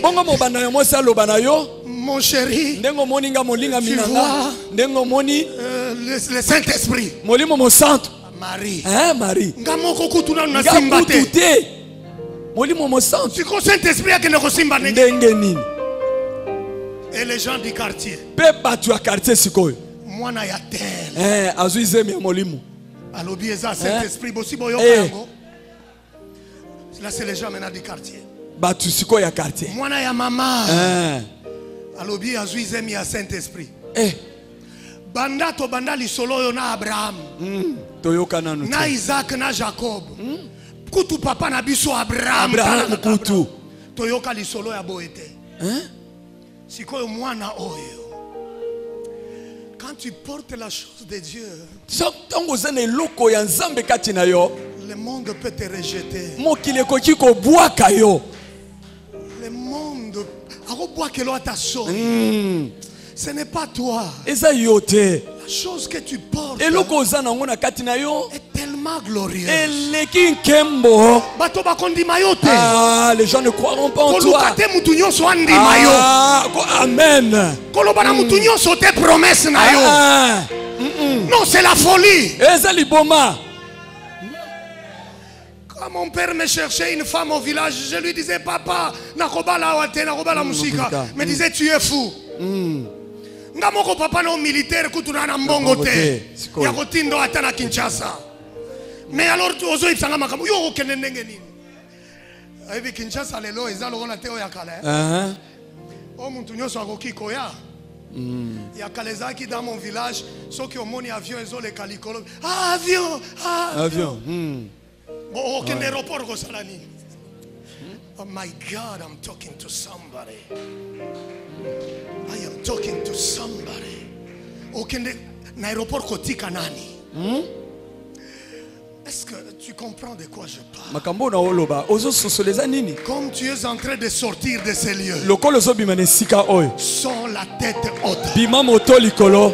mon chéri, tu vois le Saint-Esprit. Marie, molimo mosantu Tu connais Saint-Esprit qui ne resimba nenge. ndenge nini Et les gens du quartier. pe bato ya quartier sikoyo Mwana ya tel. azwi zemi ya molimo Alobi eza Saint-Esprit bosi boyo Eh. kango. Là c'est les gens maintenant du quartier. bato sikoyo ya quartier Mwana ya mama. Alobi azwi zemi ya Saint-Esprit. Banda to banda lisolo yo na Abraham. toyoka nanu Na Isaac na Jacob. Kutu papa na biso Abraham. Abraham kutu. Toyoka lisolo ya boete. Sikoyo mwana oyo. Quand tu portes la chose de Dieu, ntango oza na eloko ya nzambe kati na yo le monde peut te rejeter. mokili ekoki kobwaka yo Le monde akobwakelo ata soni. Ce n'est pas toi. eza yo te La chose que tu portes eloko oza nango na kati na yo est tellement glorieuse. eleki nkembo. Bato bakondima yo te. Les gens ne croiront pas en Koluka toi. te mutu nyonso andima yo. Amen. Koloba na mutu nyonso te promesse na yo. Non, c'est la folie. Eza liboma. Quand mon père me cherchait une femme au village, je lui disais papa, nakobala wate, nakobala musika. Me disait tu es fou. Nga moko papa no militaire kutuna na mbongo te. Ya kotindo ata na Kinshasa. Mais alors tu ozo ipsanga makambo yo okende ndenge nini? Ebi Kinshasa lelo eza lokola te oya kala. O muntu nyonso akoki koya. Ya kala ezaki dans mon village, soki omoni avion ezoleka likolo. Ah avion, Avion. Bon, aucun aéroport ko sala nini? Oh my God, I'm talking to somebody. I am talking to somebody. Aucun aéroport ko tika nani? Est-ce que tu comprends de quoi je parle? Makambo na oloba ozo sosoleza nini? Comme tu es en train de sortir de ces lieux, Lokolo zo bima ne sika oyo. sans la tête haute. Bima moto likolo.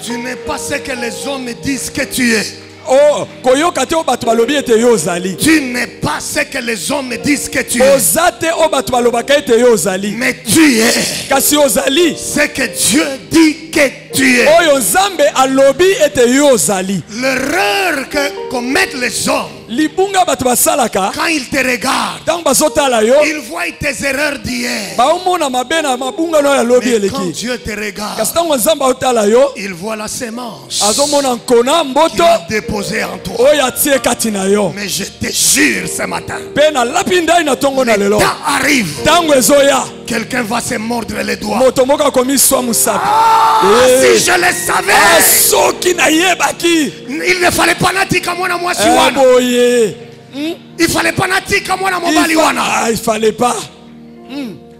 Tu n'es pas ce que les hommes disent que tu es. Oh, koyoka te obato balobi ete yo ozali. Tu n'es pas ce que les hommes disent que tu es. Ozate obato balobaka ete yo ozali. Mais tu es Kasi ozali. ce que Dieu dit que tu es. Oyo nzambe alobi ete yo ozali. L'erreur que commettent les hommes Libunga bato basalaka. quand ils te regardent, Tango bazotala yo. ils voient tes erreurs d'hier. Baomona mabe na mabunga no ya lobi Mais quand eleki. Dieu te regarde, Kasi tango nzambe otala yo. il voit la sémence Azomona nkona qu'il mboto. a déposée en toi. Oyo atie kati na yo. Mais je te jure ce matin, Pe na lapi ndai na tongo na lelo. quand arrive, Tango ezoya. quelqu'un va se mordre les doigts. Moto moko akomi swa musapi. Si je le savais, Soki na yebaki. il ne fallait pas natika mwana mwasi wana. Boye. Il fallait pas natika mwana mobali wana. Il fallait pas.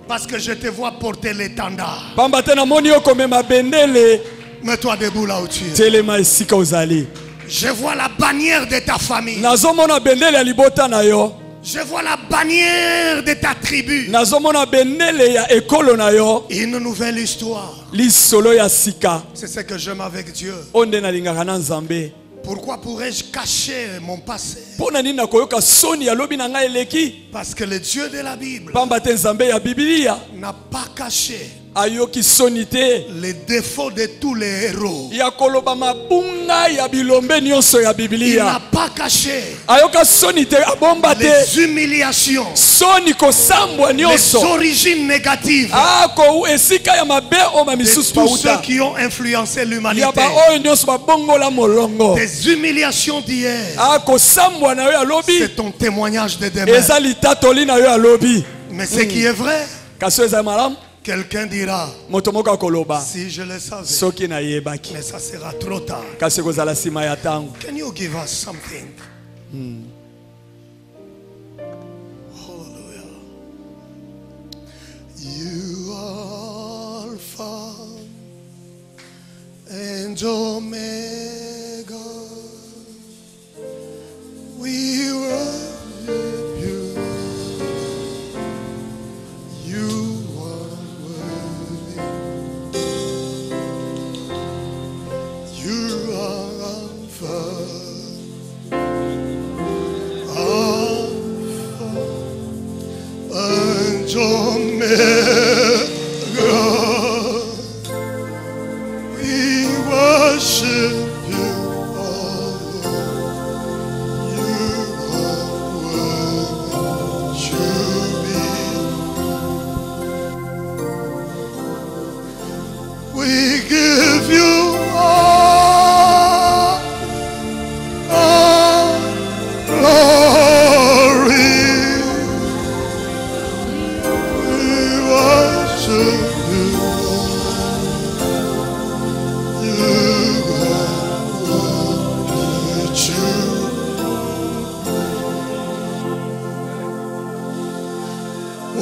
Parce que je te vois porter l'étendard. Pamba te na moni okomema bendele. Mets-toi debout là où tu es. Telema esika ozali. Je vois la bannière de ta famille. Nazomona bendele ya libota na yo. Je vois la bannière de ta tribu. Nazomona bendele ya ekolo na yo. Une nouvelle histoire. Lisolo ya sika. C'est ce que j'aime avec Dieu. Onde na lingaka na nzambe. Pourquoi pourrais-je cacher mon passé? Pona nini nakoyoka soni ya lobi na ngai eleki? Parce que le Dieu de la Bible Pamba te nzambe ya Biblia n'a pas caché ayoki soni te. les défauts de tous les héros. Ya koloba mabunga ya bilombe nyonso ya Il n'a Biblia. pas caché Ayoka soni te abomba te. les humiliations, Soni kosambwa les nyonso. origines négatives Ko esika ya mabe o ma de misusu tous ceux pauta. qui ont influencé Ya l'humanité. ba oyo nyonso babongola molongo. Des humiliations d'hier, Kosambwa na yo ya lobi. c'est ton témoignage de demain. Eza litatoli na yo ya lobi. Mais ce qui est vrai, Kasi eza malamu. quelqu'un dira, Moto moko akoloba. si je le savais, Soki na yebaki. mais ça sera trop tard. Kasi kozala sima ya tango. Can you give us something? Hallelujah. You are Alpha and Omega. We worship you. You are worthy. You are Alpha. And Omega, we worship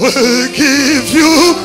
will give you